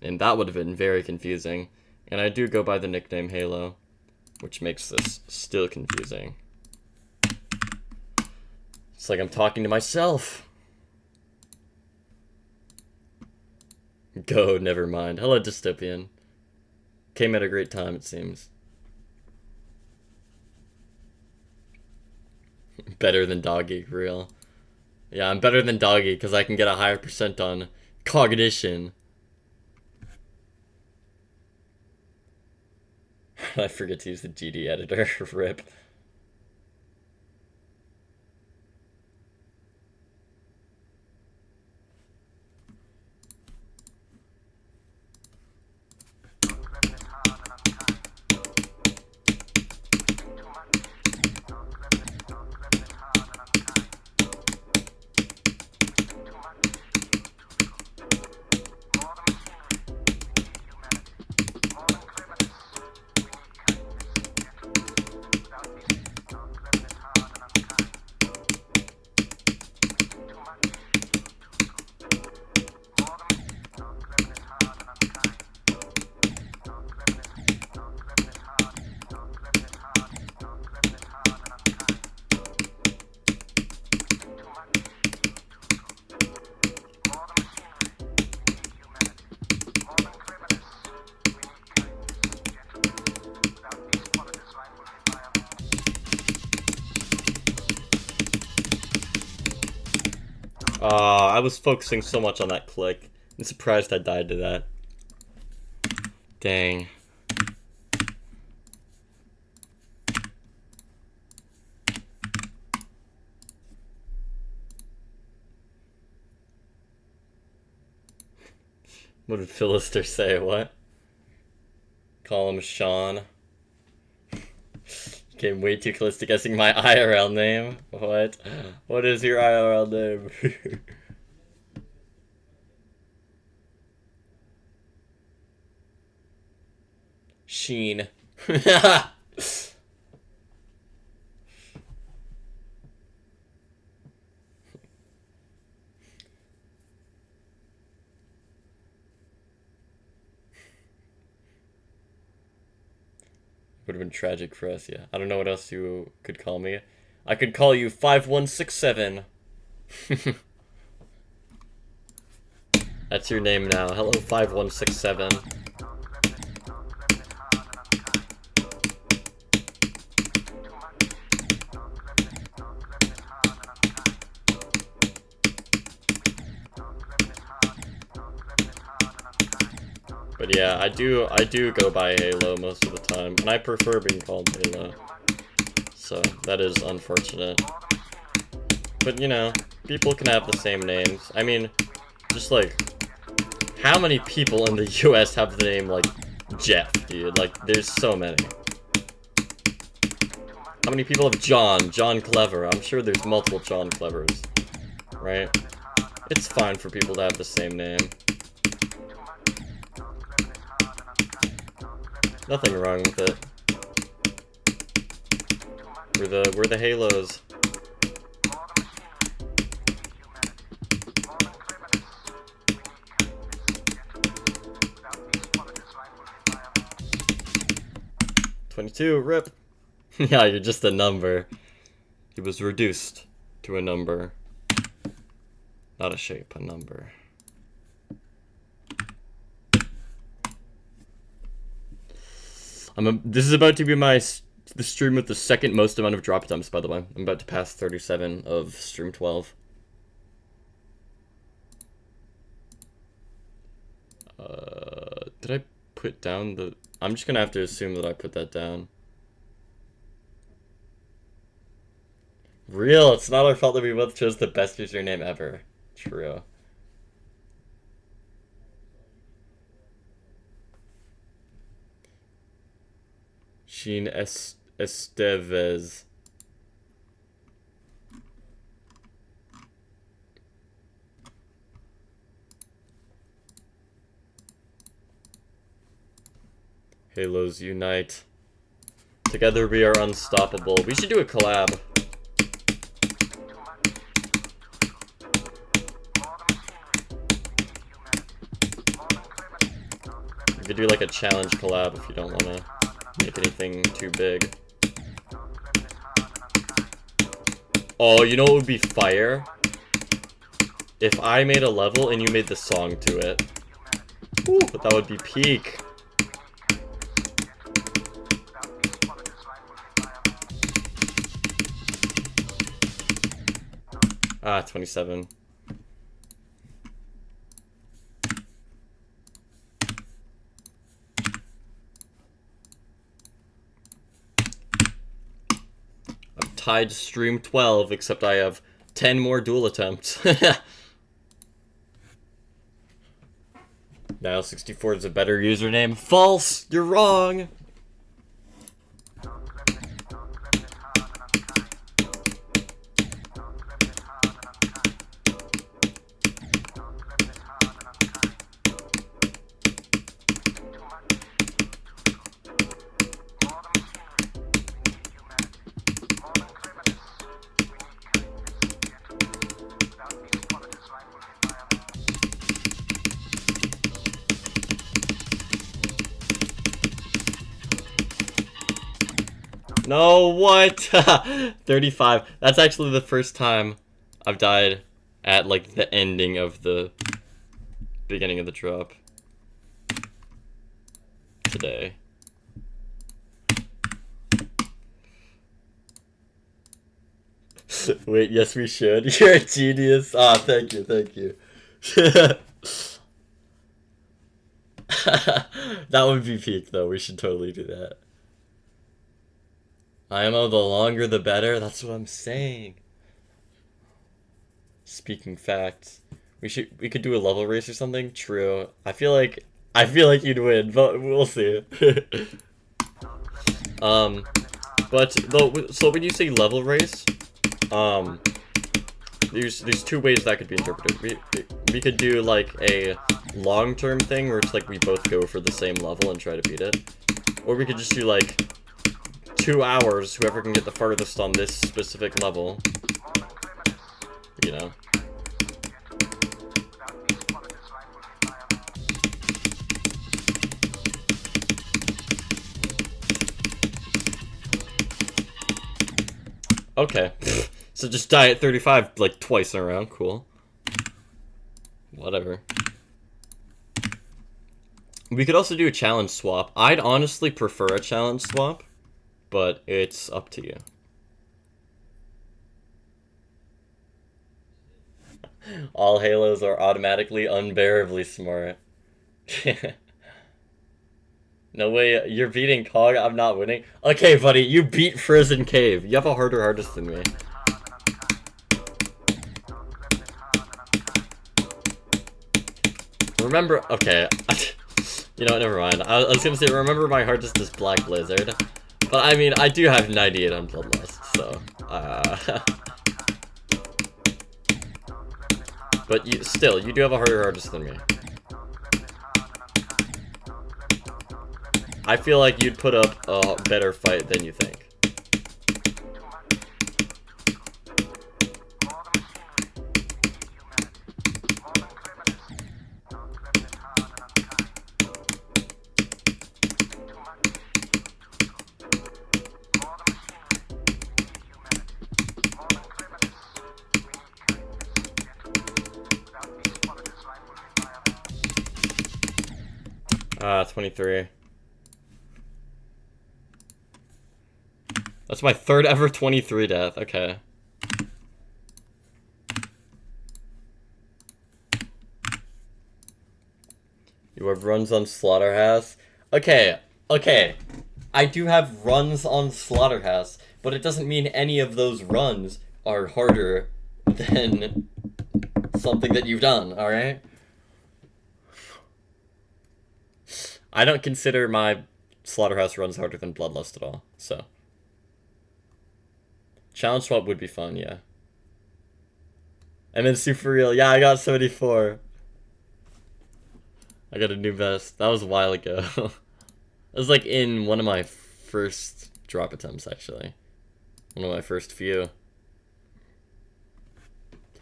And that would have been very confusing. And I do go by the nickname Halo, which makes this still confusing. It's like I'm talking to myself. Go, never mind. Hello, Dystopian. Came at a great time, it seems. Better than Doggy, real. Yeah, I'm better than Doggy because I can get a higher percent on Cognition. I forget to use the GD editor. Rip. I was focusing so much on that click. I'm surprised I died to that. Dang. What did Philister say? What? Call him Sean. Came way too close to guessing my IRL name. What? What is your IRL name? Sheen. Would have been tragic for us, yeah. I don't know what else you could call me. I could call you 5167. That's your name now. Hello, 5167. But yeah, I do go by Halo most of the time, and I prefer being called Halo. So that is unfortunate. But you know, people can have the same names. I mean, just like, how many people in the US have the name like Jeff, dude? Like, there's so many. How many people have John? John Clever. I'm sure there's multiple John Clevers, right? It's fine for people to have the same name. Nothing wrong with it. We're the Halos. 22, rip. Yeah, you're just a number. He was reduced to a number. Not a shape, a number. This is about to be the stream with the second most amount of drop attempts, by the way. I'm about to pass 37 of stream 12. Did I put down the... I'm just gonna have to assume that I put that down. Real, it's not our fault that we both chose the best username ever. True. Sheen Estevez. Halos unite. Together we are unstoppable. We should do a collab. We could do like a challenge collab if you don't want to make anything too big. Oh, you know what would be fire? If I made a level and you made the song to it. Ooh, that would be peak. Ah, 27. I'm tied to stream 12, except I have 10 more duel attempts. Niall64 is a better username. False! You're wrong! No, what? 35. That's actually the first time I've died at, like, the ending of the beginning of the drop. Today. Wait, yes we should. You're a genius. Ah, thank you, thank you. That would be peak, though. We should totally do that. IMO, the longer the better. That's what I'm saying. Speaking facts. We could do a level race or something. True. I feel like you'd win, but we'll see. But though, so when you say level race, there's two ways that could be interpreted. We could do like a long-term thing where it's like we both go for the same level and try to beat it, or we could just do like 2 hours, whoever can get the farthest on this specific level, you know. Okay, so just die at 35 like twice in a row, cool. Whatever. We could also do a challenge swap. I'd honestly prefer a challenge swap, but it's up to you. All Halos are automatically unbearably smart. No way, you're beating Cog, I'm not winning. Okay, buddy, you beat Frozen Cave. You have a harder hardest than me. Remember, okay. You know what, never mind. I was gonna say, remember my hardest is Black Blizzard. But I mean, I do have 98 on Bloodlust, so, but still, you do have a harder hardest than me. I feel like you'd put up a better fight than you think. 23. That's my third ever 23 death. Okay. You have runs on Slaughterhouse? Okay, okay. I do have runs on Slaughterhouse, but it doesn't mean any of those runs are harder than something that you've done, alright? I don't consider my Slaughterhouse runs harder than Bloodlust at all, so. Challenge swap would be fun, yeah. And then Super Real, yeah, I got 74. I got a new vest. That was a while ago. It was like in one of my first drop attempts, actually. One of my first few.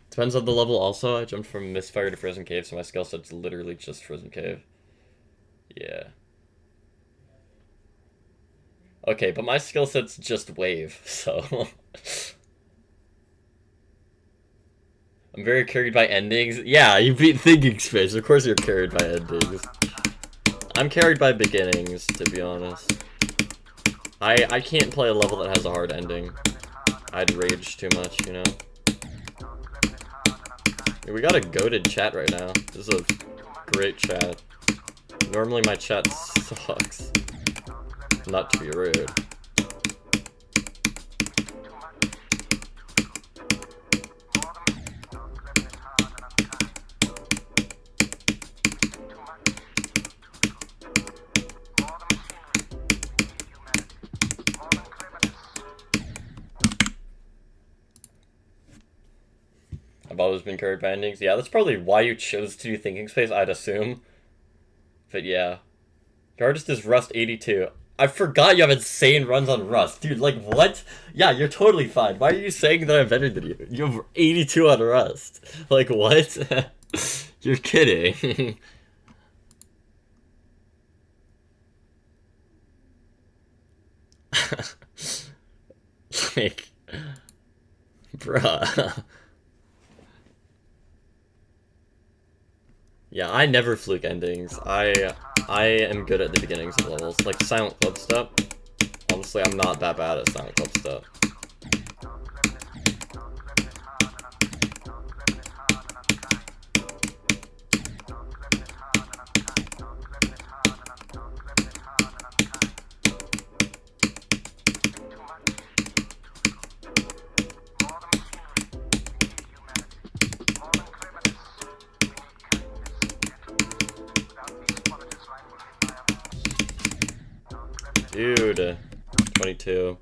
Depends on the level also. I jumped from Misfire to Frozen Cave, so my skill set's literally just Frozen Cave. Yeah. Okay, but my skill set's just Wave, so... I'm very carried by endings. Yeah, you beat Thinking Space. Of course you're carried by endings. I'm carried by beginnings, to be honest. I can't play a level that has a hard ending. I'd rage too much, you know? We got a goated chat right now. This is a great chat. Normally my chat sucks. Not to be rude. I've always been carried by endings. Yeah, that's probably why you chose to do Thinking Space, I'd assume. But yeah. Your artist is Rust 82. I forgot you have insane runs on Rust. Dude, like, what? Yeah, you're totally fine. Why are you saying that I'm better than you? You have 82 on Rust. Like, what? You're kidding. Like, bruh. Yeah, I never fluke endings. I am good at the beginnings of levels. Like Silent Club stuff. Honestly, I'm not that bad at Silent Club stuff. Dude, 22.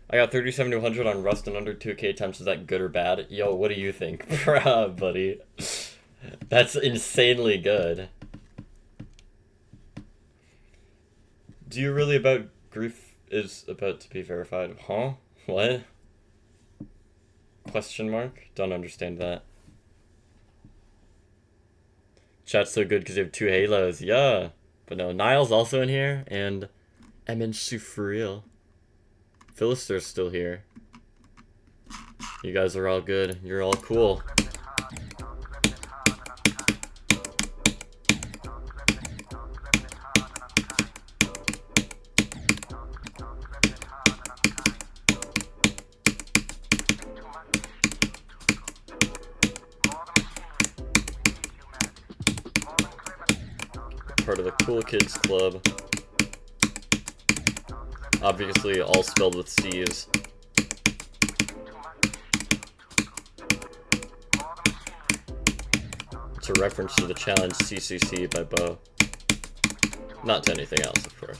I got 37,200 on Rust in under 2k attempts. Is that good or bad? Yo, what do you think? Bruh, buddy. That's insanely good. Do you really about grief is about to be verified? Huh? What? Question mark? Don't understand that. Chat's so good because you have 2 halos. Yeah. But no, Niall's also in here, and MN for real. Philister's still here. You guys are all good. You're all cool. Part of the Cool Kids Club. Obviously, all spelled with C's. It's a reference to the challenge CCC by Bo. Not to anything else, of course.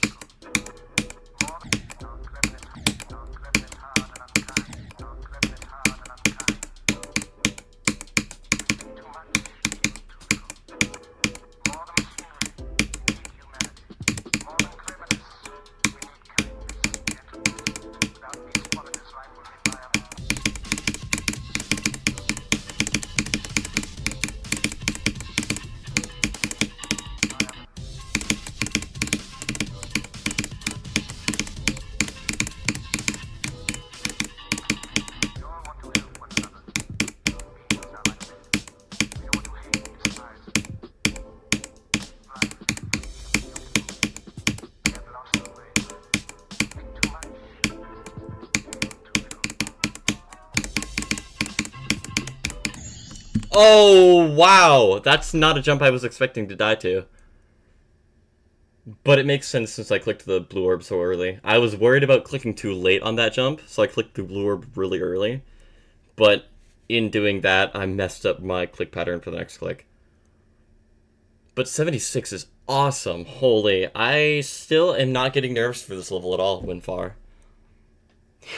Oh, wow. That's not a jump I was expecting to die to. But it makes sense since I clicked the blue orb so early. I was worried about clicking too late on that jump, so I clicked the blue orb really early. But in doing that, I messed up my click pattern for the next click. But 76 is awesome. Holy, I still am not getting nerfs for this level at all, Winfar.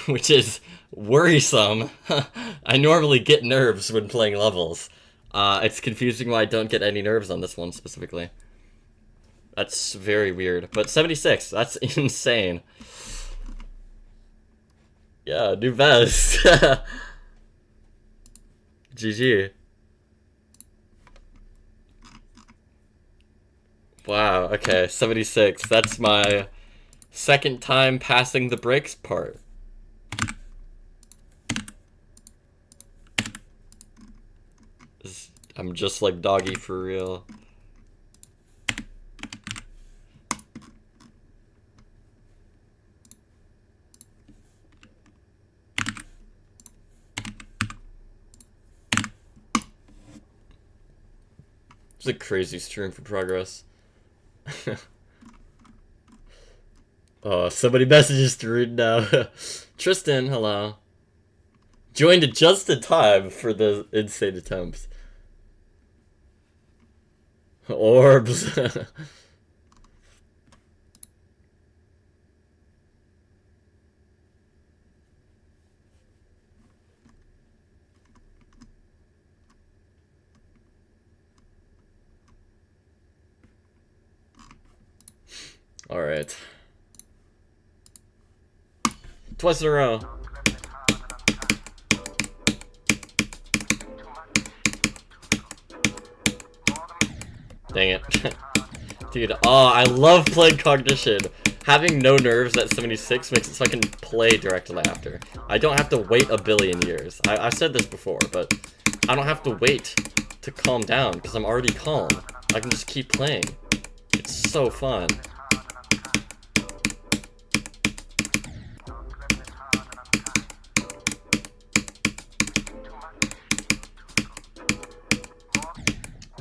Which is worrisome. I normally get nerves when playing levels. It's confusing why I don't get any nerves on this one specifically. That's very weird. But 76, that's insane. Yeah, new best. GG. Wow, okay, 76. That's my second time passing the brakes part. I'm just like Doggy for real. It's a crazy stream for progress. Oh, somebody messages to read now. Tristan, hello. Joined just in time for the insane attempts. Orbs. Alright. Twice in a row. Dang it. Dude, oh, I love playing Cognition. Having no nerves at 76 makes it so I can play directly after. I don't have to wait a billion years. I've said this before, but I don't have to wait to calm down, because I'm already calm. I can just keep playing. It's so fun.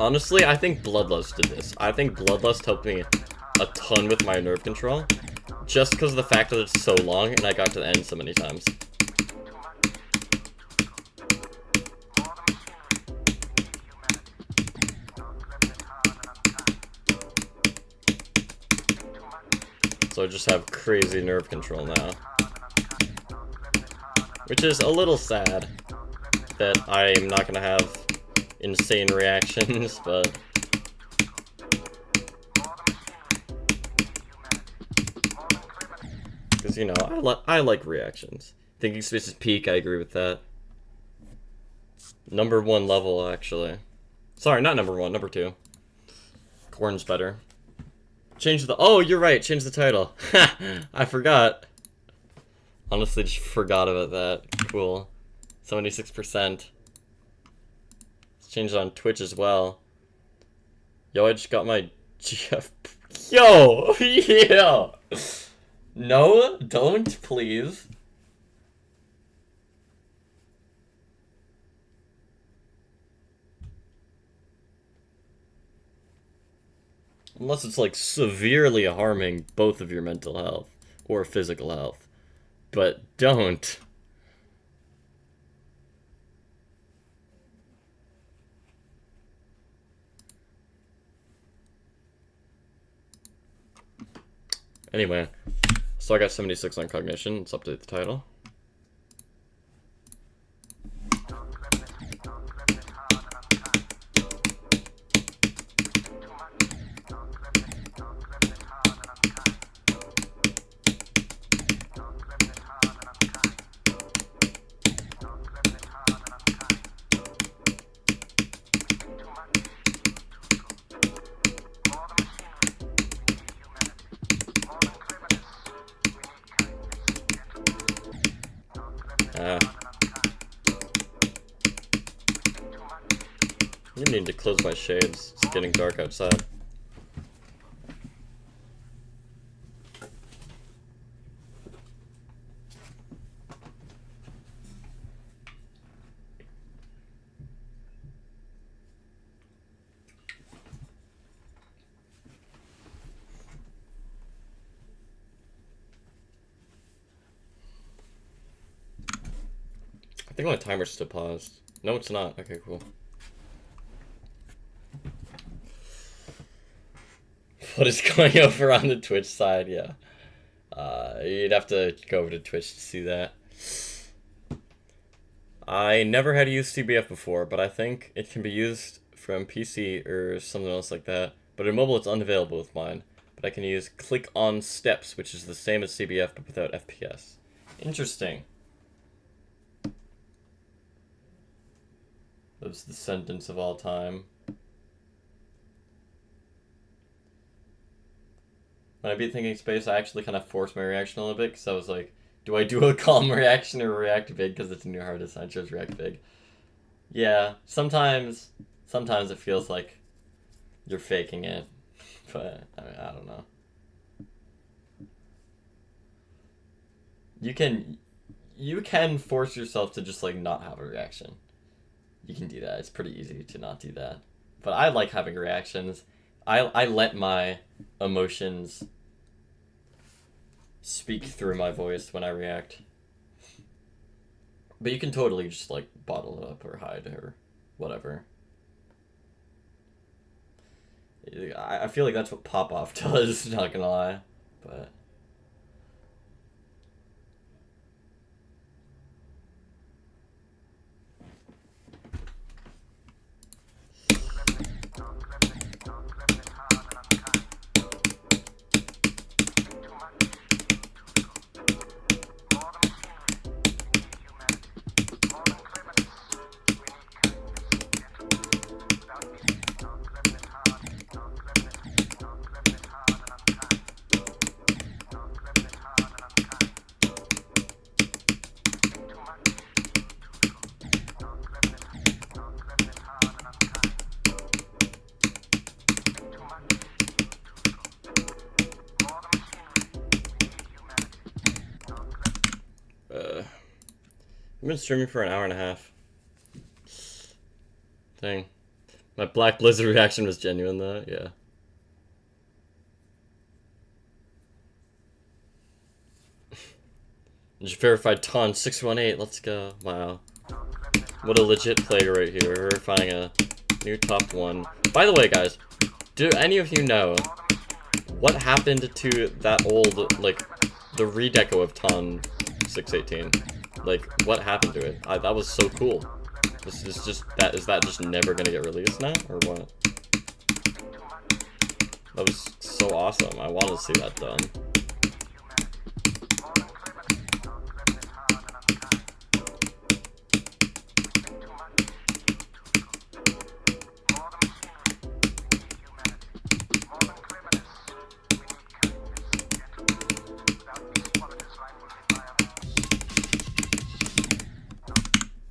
Honestly, I think Bloodlust did this. I think Bloodlust helped me a ton with my nerve control, just because of the fact that it's so long and I got to the end so many times. So I just have crazy nerve control now. Which is a little sad that I'm not gonna have insane reactions, but because, you know, I like reactions. Thinking Space's peak, I agree with that. Number 1 level, actually. Sorry, not number 1, number 2. Corn's better. Change the... Oh, you're right, change the title. I forgot. Honestly, just forgot about that. Cool. 76%. Change it on Twitch as well. Yo, I just got my GF. Yo! Yeah! No, don't, please. Unless it's like severely harming both of your mental health or physical health. But don't. Anyway, so I got 76 on Cognition. Let's update the title. You need to close my shades. It's getting dark outside. think my timer's still paused. No, it's not. Okay, cool. What is going over on the Twitch side? Yeah. You'd have to go over to Twitch to see that. I never had to use CBF before, but I think it can be used from PC or something else like that. But in mobile, it's unavailable with mine. But I can use click on steps, which is the same as CBF, but without FPS. Interesting. That's the sentence of all time. When I beat Thinking Space, I actually kind of forced my reaction a little bit, because I was like, do I do a calm reaction or react big? Because it's a new hardest, I chose react big. Yeah, sometimes it feels like you're faking it, but I don't know. You can force yourself to just like not have a reaction. You can do that. It's pretty easy to not do that. But I like having reactions. I let my emotions speak through my voice when I react. But you can totally just like bottle it up or hide or whatever. I feel like that's what pop-off does, not gonna lie. But I've been streaming for an hour and a half. Dang. My Black Blizzard reaction was genuine though, yeah. Just verified Ton 618, let's go. Wow. What a legit player right here, verifying a new top 1. By the way guys, do any of you know what happened to that old, like, the redeco of Ton 618? Like, what happened to it? That was so cool. Is that just never gonna get released now, or what? That was so awesome. I want to see that done.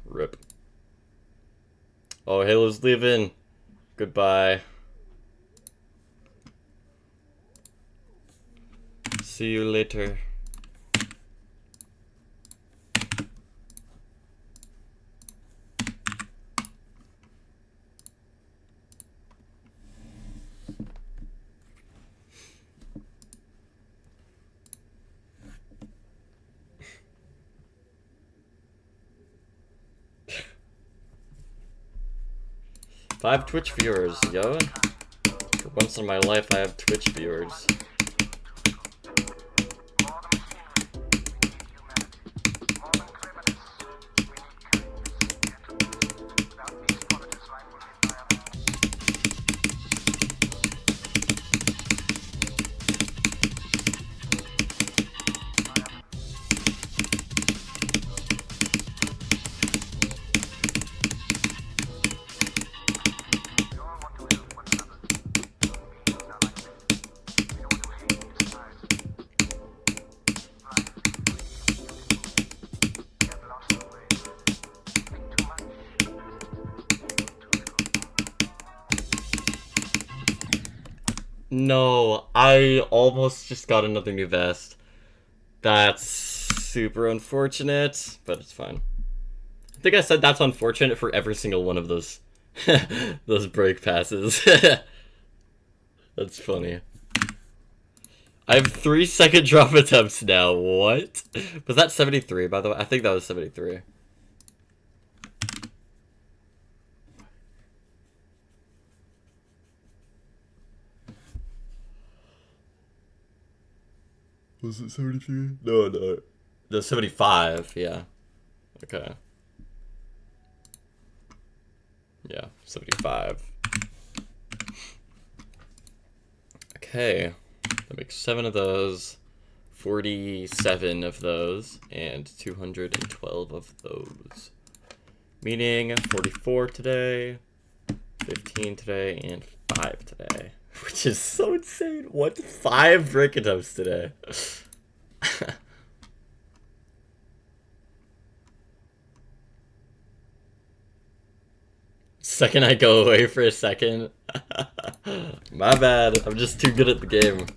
Rip. Oh, Halo's leaving. Goodbye. See you later. I have Twitch viewers, yo. For once in my life, I have Twitch viewers. No, I almost just got another new vest. That's super unfortunate, but it's fine. I think I said that's unfortunate for every single one of those those break passes. That's funny. I have 3-second drop attempts now. What? Was that 73, by the way? I think that was 73. Was it 73? No, no. The 75, yeah. Okay. Yeah, 75. Okay. That makes 7 of those, 47 of those, and 212 of those. Meaning 44 today, 15 today, and 5 today. Which is so insane. What? 5 break attempts today. Second I go away for a second. My bad. I'm just too good at the game.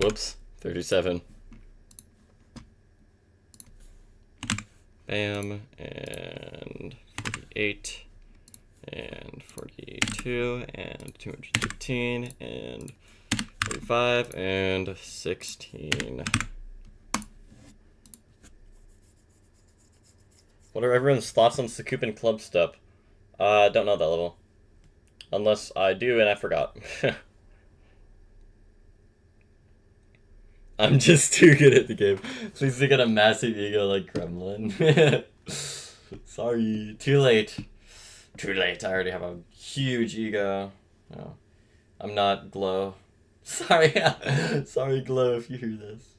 Whoops, 37. Bam, and 48, and 42, and 213, and 45, and 16. What are everyone's thoughts on Sakupin Club Step? Don't know that level. Unless I do and I forgot. I'm just too good at the game. Please got a massive ego like Gremlin. Sorry. Too late. Too late. I already have a huge ego. No. I'm not Glow. Sorry. Sorry, Glow, if you hear this.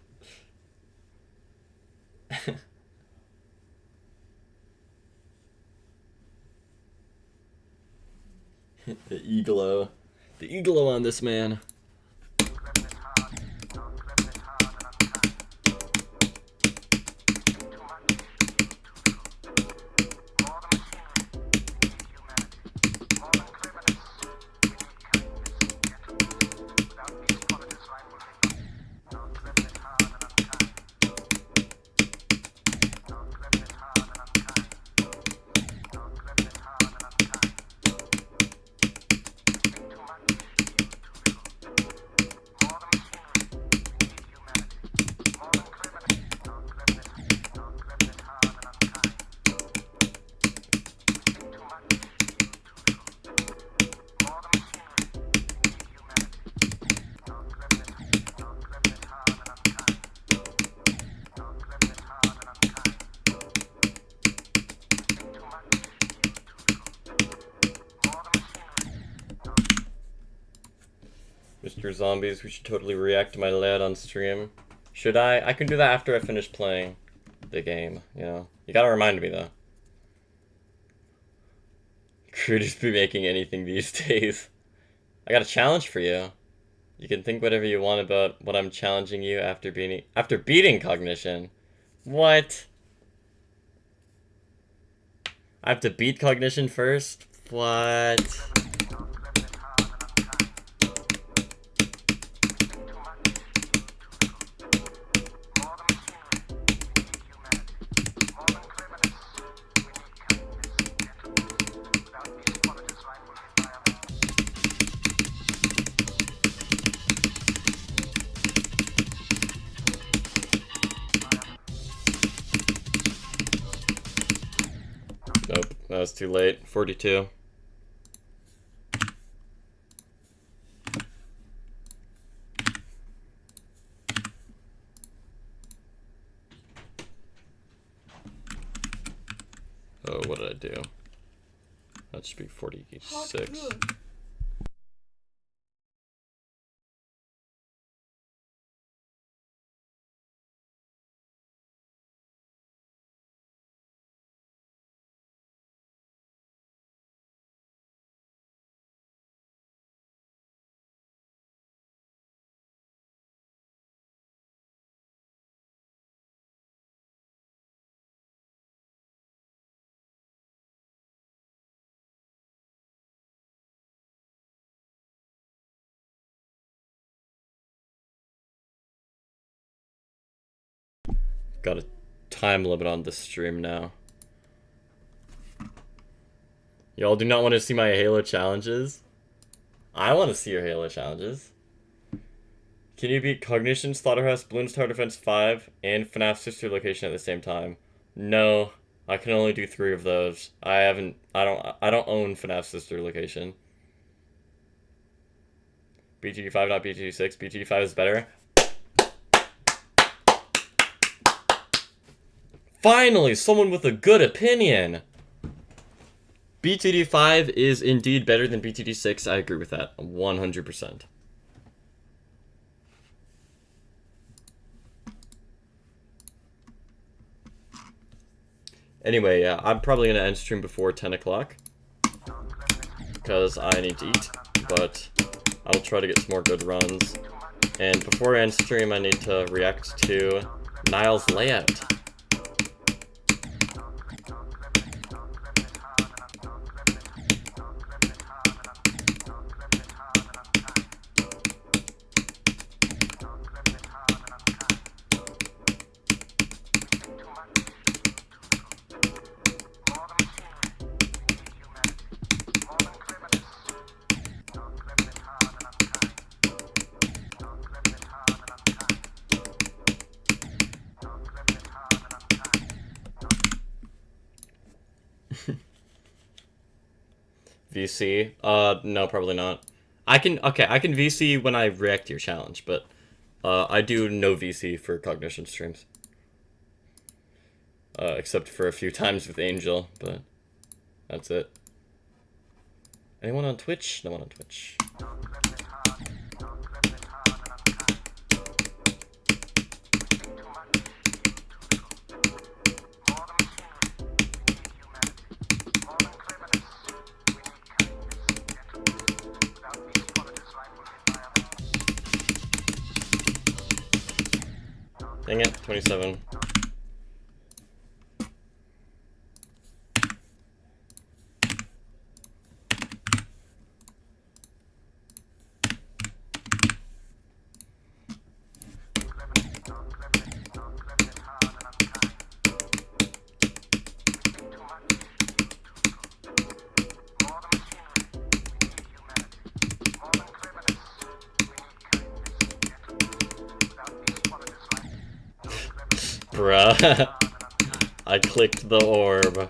The e-glow. The e-glow on this man. Mr. Zombies, we should totally react to my lad on stream. Should I? I can do that after I finish playing the game, you know? You gotta remind me, though. Could just be making anything these days. I got a challenge for you. You can think whatever you want about what I'm challenging you after beating Cognition. What? I have to beat Cognition first? What? Nope, that was too late. 42. Oh, what did I do? That should be 46. got a time limit on this stream now. Y'all do not want to see my Halo challenges? I want to see your Halo challenges. Can you beat Cognition, Slaughterhouse, Bloons Tower Defense 5, and FNAF Sister Location at the same time? No, I can only do 3 of those. I don't own FNAF Sister Location. BTD5, not BTD6. BTD5 is better. Finally, someone with a good opinion. BTD5 is indeed better than BTD6. I agree with that 100%. Anyway, yeah, I'm probably going to end stream before 10 o'clock. Because I need to eat. But I'll try to get some more good runs. And before I end stream, I need to react to Niall's layout. VC? No, probably not. I can VC when I react to your challenge, but I do no VC for Cognition streams. Except for a few times with Angel, but that's it. Anyone on Twitch? No one on Twitch. Dang it, 27. Bruh. I clicked the orb.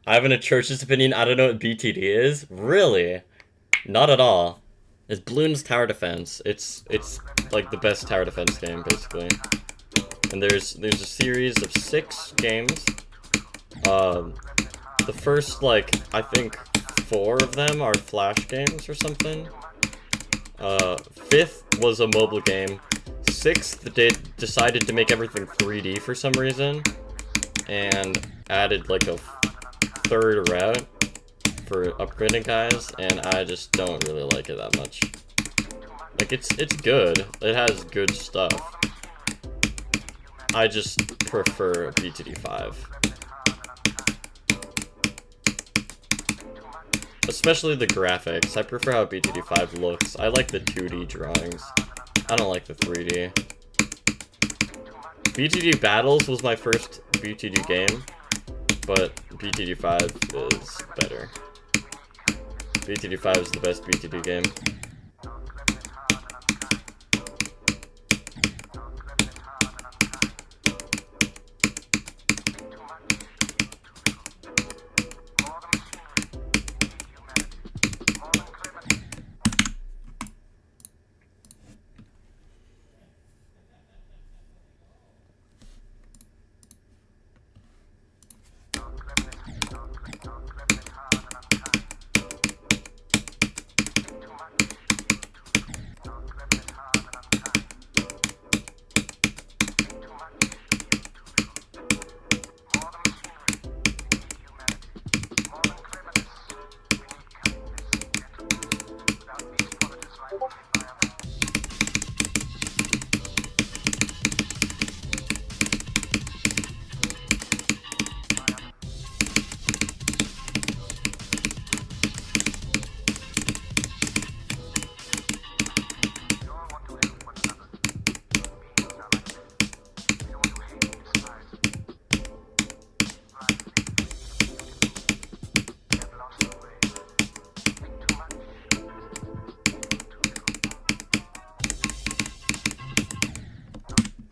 I have an atrocious opinion. I don't know what BTD is. Really? Not at all. It's Bloons Tower Defense. It's like the best tower defense game, basically. And there's a series of 6 games. The first, like, I think 4 of them are Flash games or something. 5th was a mobile game. 6th, they decided to make everything 3D for some reason. And added, like, a 3rd route for upgrading guys, and I just don't really like it that much. Like, it's good. It has good stuff. I just prefer BTD5. Especially the graphics. I prefer how BTD5 looks. I like the 2D drawings. I don't like the 3D. BTD Battles was my first BTD game, but BTD5 is better. BTD5 is the best BTD game.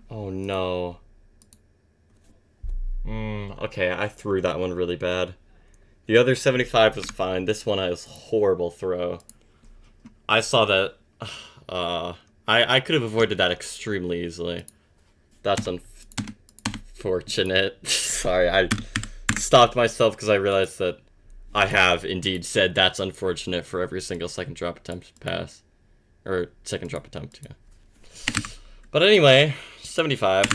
Oh no. Okay, I threw that one really bad. The other 75 was fine. This one I was horrible throw. I saw that. I could have avoided that extremely easily. That's unfortunate. Sorry, I stopped myself because I realized that I have indeed said that's unfortunate for every single second drop attempt pass. Or second drop attempt, yeah. But anyway, 75.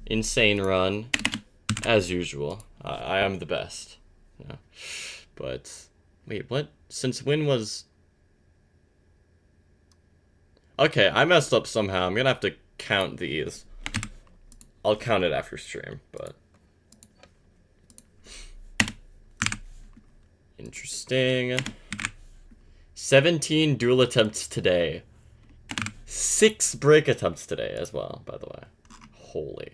Insane run, as usual. I am the best. Yeah. But, wait, what? Since when was... Okay, I messed up somehow. I'm gonna have to count these. I'll count it after stream, but... Interesting. 17 duel attempts today. 6 break attempts today as well, by the way. Holy.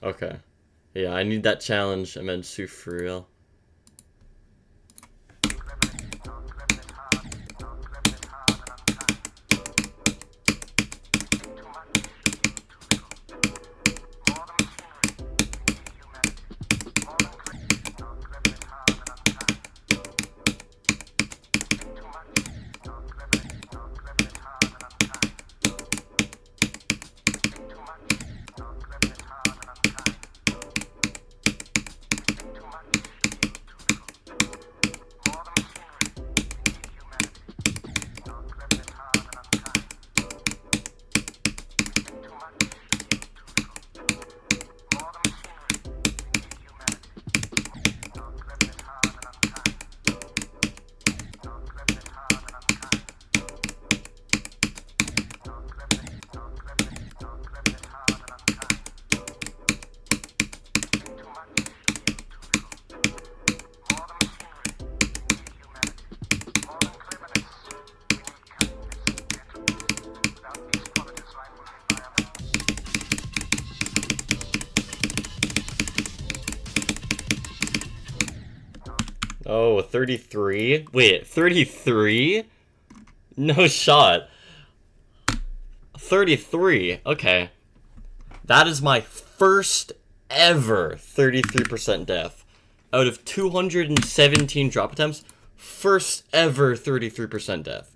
Okay. Yeah, I need that challenge. I meant Sue for real. Oh, 33? Wait, 33? No shot. 33. Okay. That is my first ever 33% death. Out of 217 drop attempts, first ever 33% death.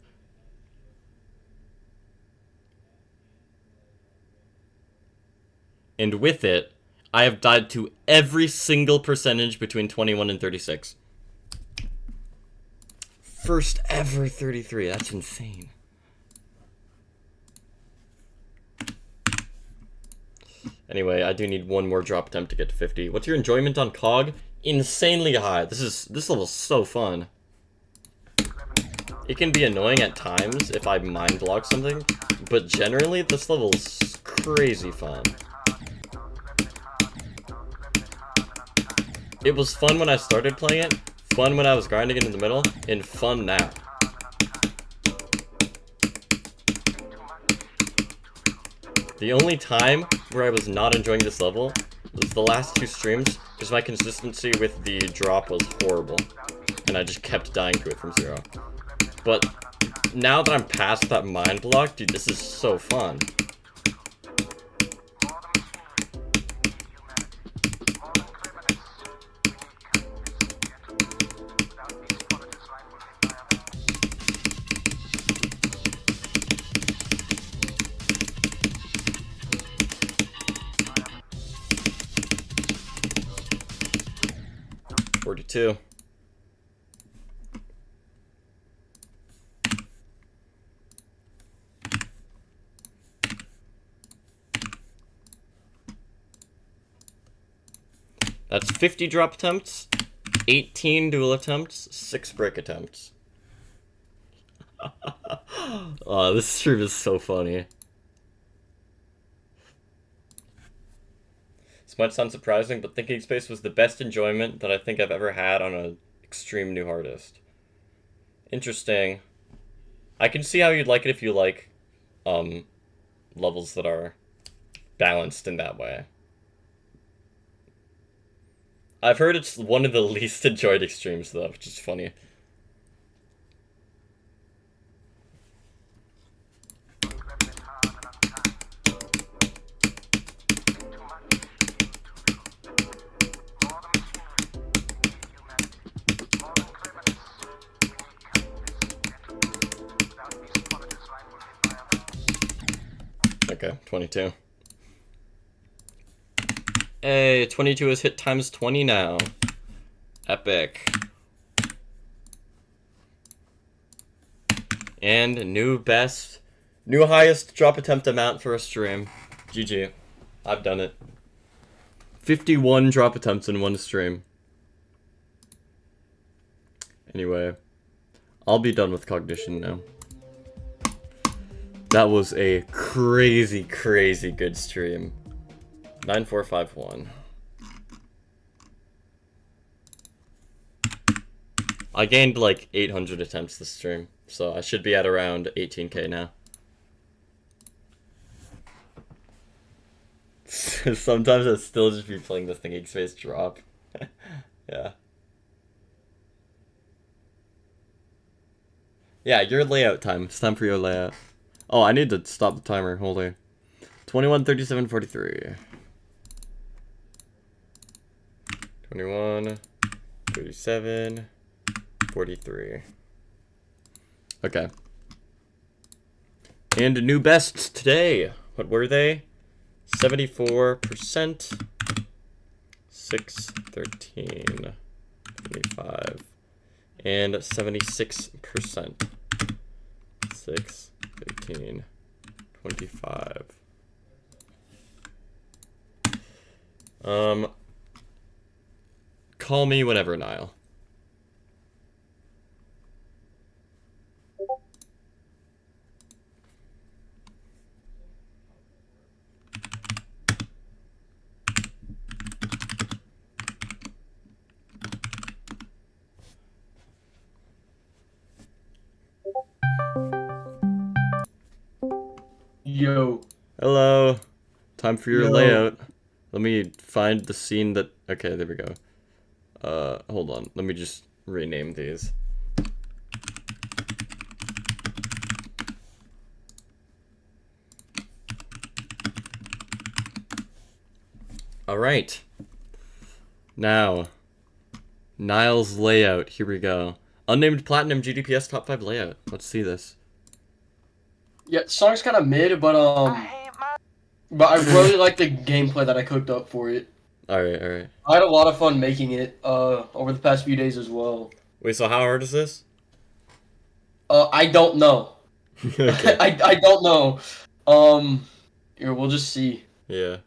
And with it, I have died to every single percentage between 21 and 36. First ever 33. That's insane. Anyway, I do need one more drop attempt to get to 50. What's your enjoyment on Cog? Insanely high. This level's so fun. It can be annoying at times if I mind block something, but generally this level's crazy fun. It was fun when I started playing it, fun when I was grinding it in the middle, and fun now. The only time where I was not enjoying this level was the last 2 streams, because my consistency with the drop was horrible, and I just kept dying to it from 0. But now that I'm past that mind block, dude, this is so fun. Too. That's 50 drop attempts, 18 duel attempts, 6 break attempts. Oh, this stream is so funny. This might sound surprising, but Thinking Space was the best enjoyment that I think I've ever had on an extreme new hardest. Interesting. I can see how you'd like it if you like levels that are balanced in that way. I've heard it's one of the least enjoyed extremes though, which is funny. Okay, 22. Hey, 22 is hit times 20 now. Epic. And new highest drop attempt amount for a stream. GG. I've done it. 51 drop attempts in one stream. Anyway, I'll be done with Cognition now. That was a crazy, crazy good stream. 9451. I gained like 800 attempts this stream, so I should be at around 18k now. Sometimes I'll still just be playing the Thinking Space drop. Yeah. Yeah, your layout time. It's time for your layout. Oh, I need to stop the timer. Hold on. 21, 37, 43. 21, 37, 43. Okay. And new bests today. What were they? 74%, 613, 25, and 76%. 6, 13, 25. Call me whenever, Niall. Yo. Hello. Time for your Yo. layout. Let me find the scene that... Okay, there we go. Hold on. Let me just rename these. Alright. Now, Niall's layout. Here we go. Unnamed Platinum GDPS Top 5 layout. Let's see this. Yeah, song's kind of mid, but I really like the gameplay that I cooked up for it. Alright, alright. I had a lot of fun making it over the past few days as well. Wait, so how hard is this? I don't know. Okay. I don't know. Here, we'll just see. Yeah.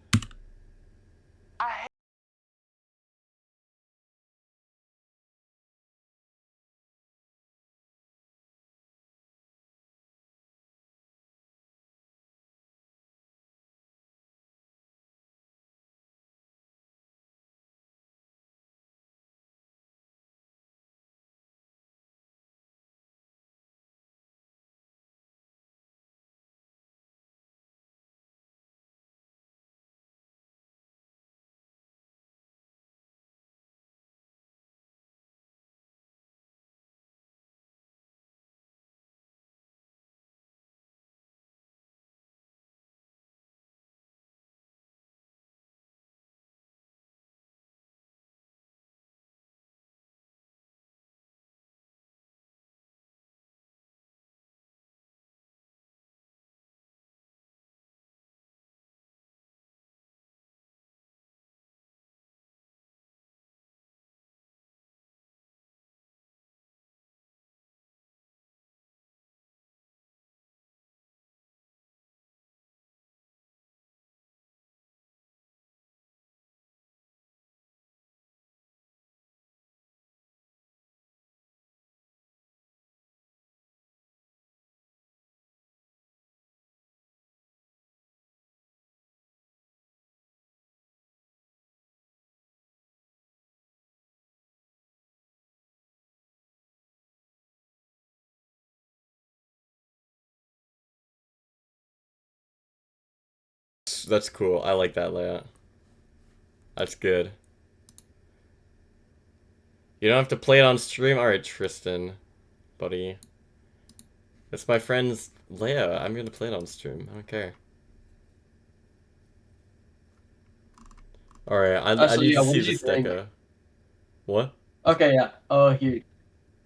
That's cool. I like that layout. That's good. You don't have to play it on stream? Alright, Tristan. Buddy. It's my friend's layout. I'm gonna play it on stream. I don't care. Alright, I So need yeah, to what see did you this think? deco. What? Okay, yeah. Oh, here.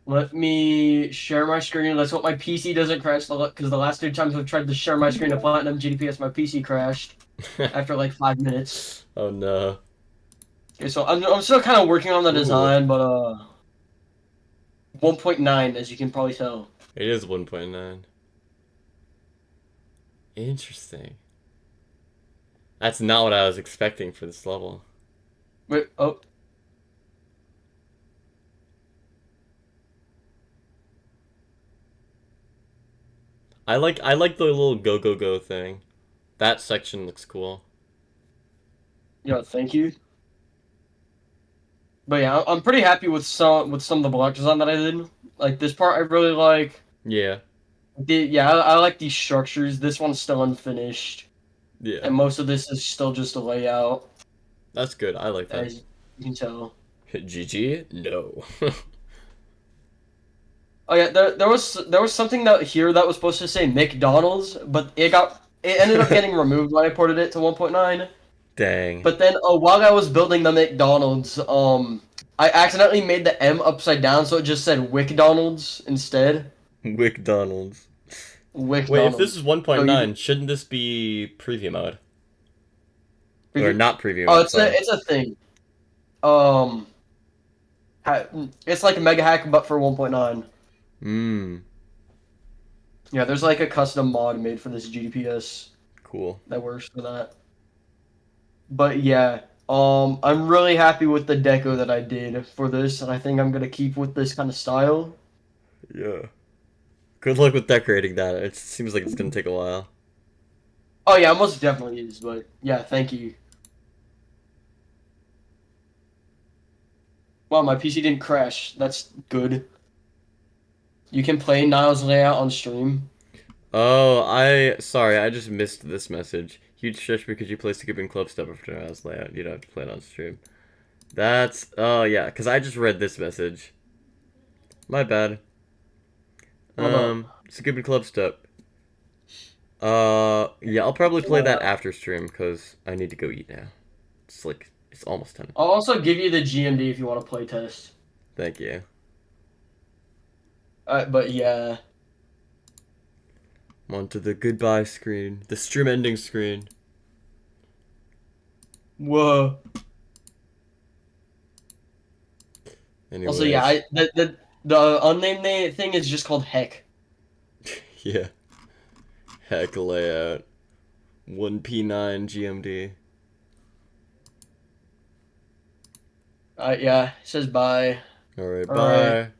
Let me share my screen. Let's hope my PC doesn't crash. Because the last 2 times I've tried to share my screen to Platinum GDPS, my PC crashed after like 5 minutes. Oh no. Okay, so I'm still kind of working on the Ooh. design, but 1.9 as you can probably tell. It is 1.9. Interesting. That's not what I was expecting for this level. Wait, oh, I like the little go go go thing. That section looks cool. yeah, thank you. But yeah, I'm pretty happy with some of the block design that I did. Like this part, I really like. Yeah. Yeah, I like these structures. This one's still unfinished, Yeah. and most of this is still just a layout, That's good. I like that. as you can tell. GG? No. Oh yeah, there was something that here that was supposed to say McDonald's, but it ended up getting removed when I ported it to 1.9. Dang. But then while I was building the McDonald's, I accidentally made the M upside down, so it just said WickDonald's instead. McDonald's. Wait, if this WickDonald's. is So you, 1.9, shouldn't this be preview mode? Or not preview oh, mode, sorry. it's a thing. Um, it's like a mega hack, but for 1.9. Mmm. Yeah, there's like a custom mod made for this GDPS Cool. that works for that. But yeah, I'm really happy with the deco that I did for this, and I think I'm gonna keep with this kind of style. Yeah. Good luck with decorating that. It seems like it's gonna take a while. Oh yeah, most definitely is, but yeah, thank you. Wow, my PC didn't crash. That's good. You can play Niles layout on stream. Oh, sorry, I just missed this message. Huge stretch because you play skipping club stuff after house layout. You don't have to play it on stream. Oh yeah, because I just read this message. My bad. Hold up. Skipping club step. Yeah, I'll probably play that after stream because I need to go eat now. It's almost 10. I'll also give you the GMD if you want to play test. Thank you. But yeah. I'm on to the goodbye screen. The stream ending screen. Whoa. Anyways. Also, yeah, the unnamed thing is just called Heck. Yeah. Heck layout. 1P9 GMD. Yeah, it says bye. Alright, All right. bye.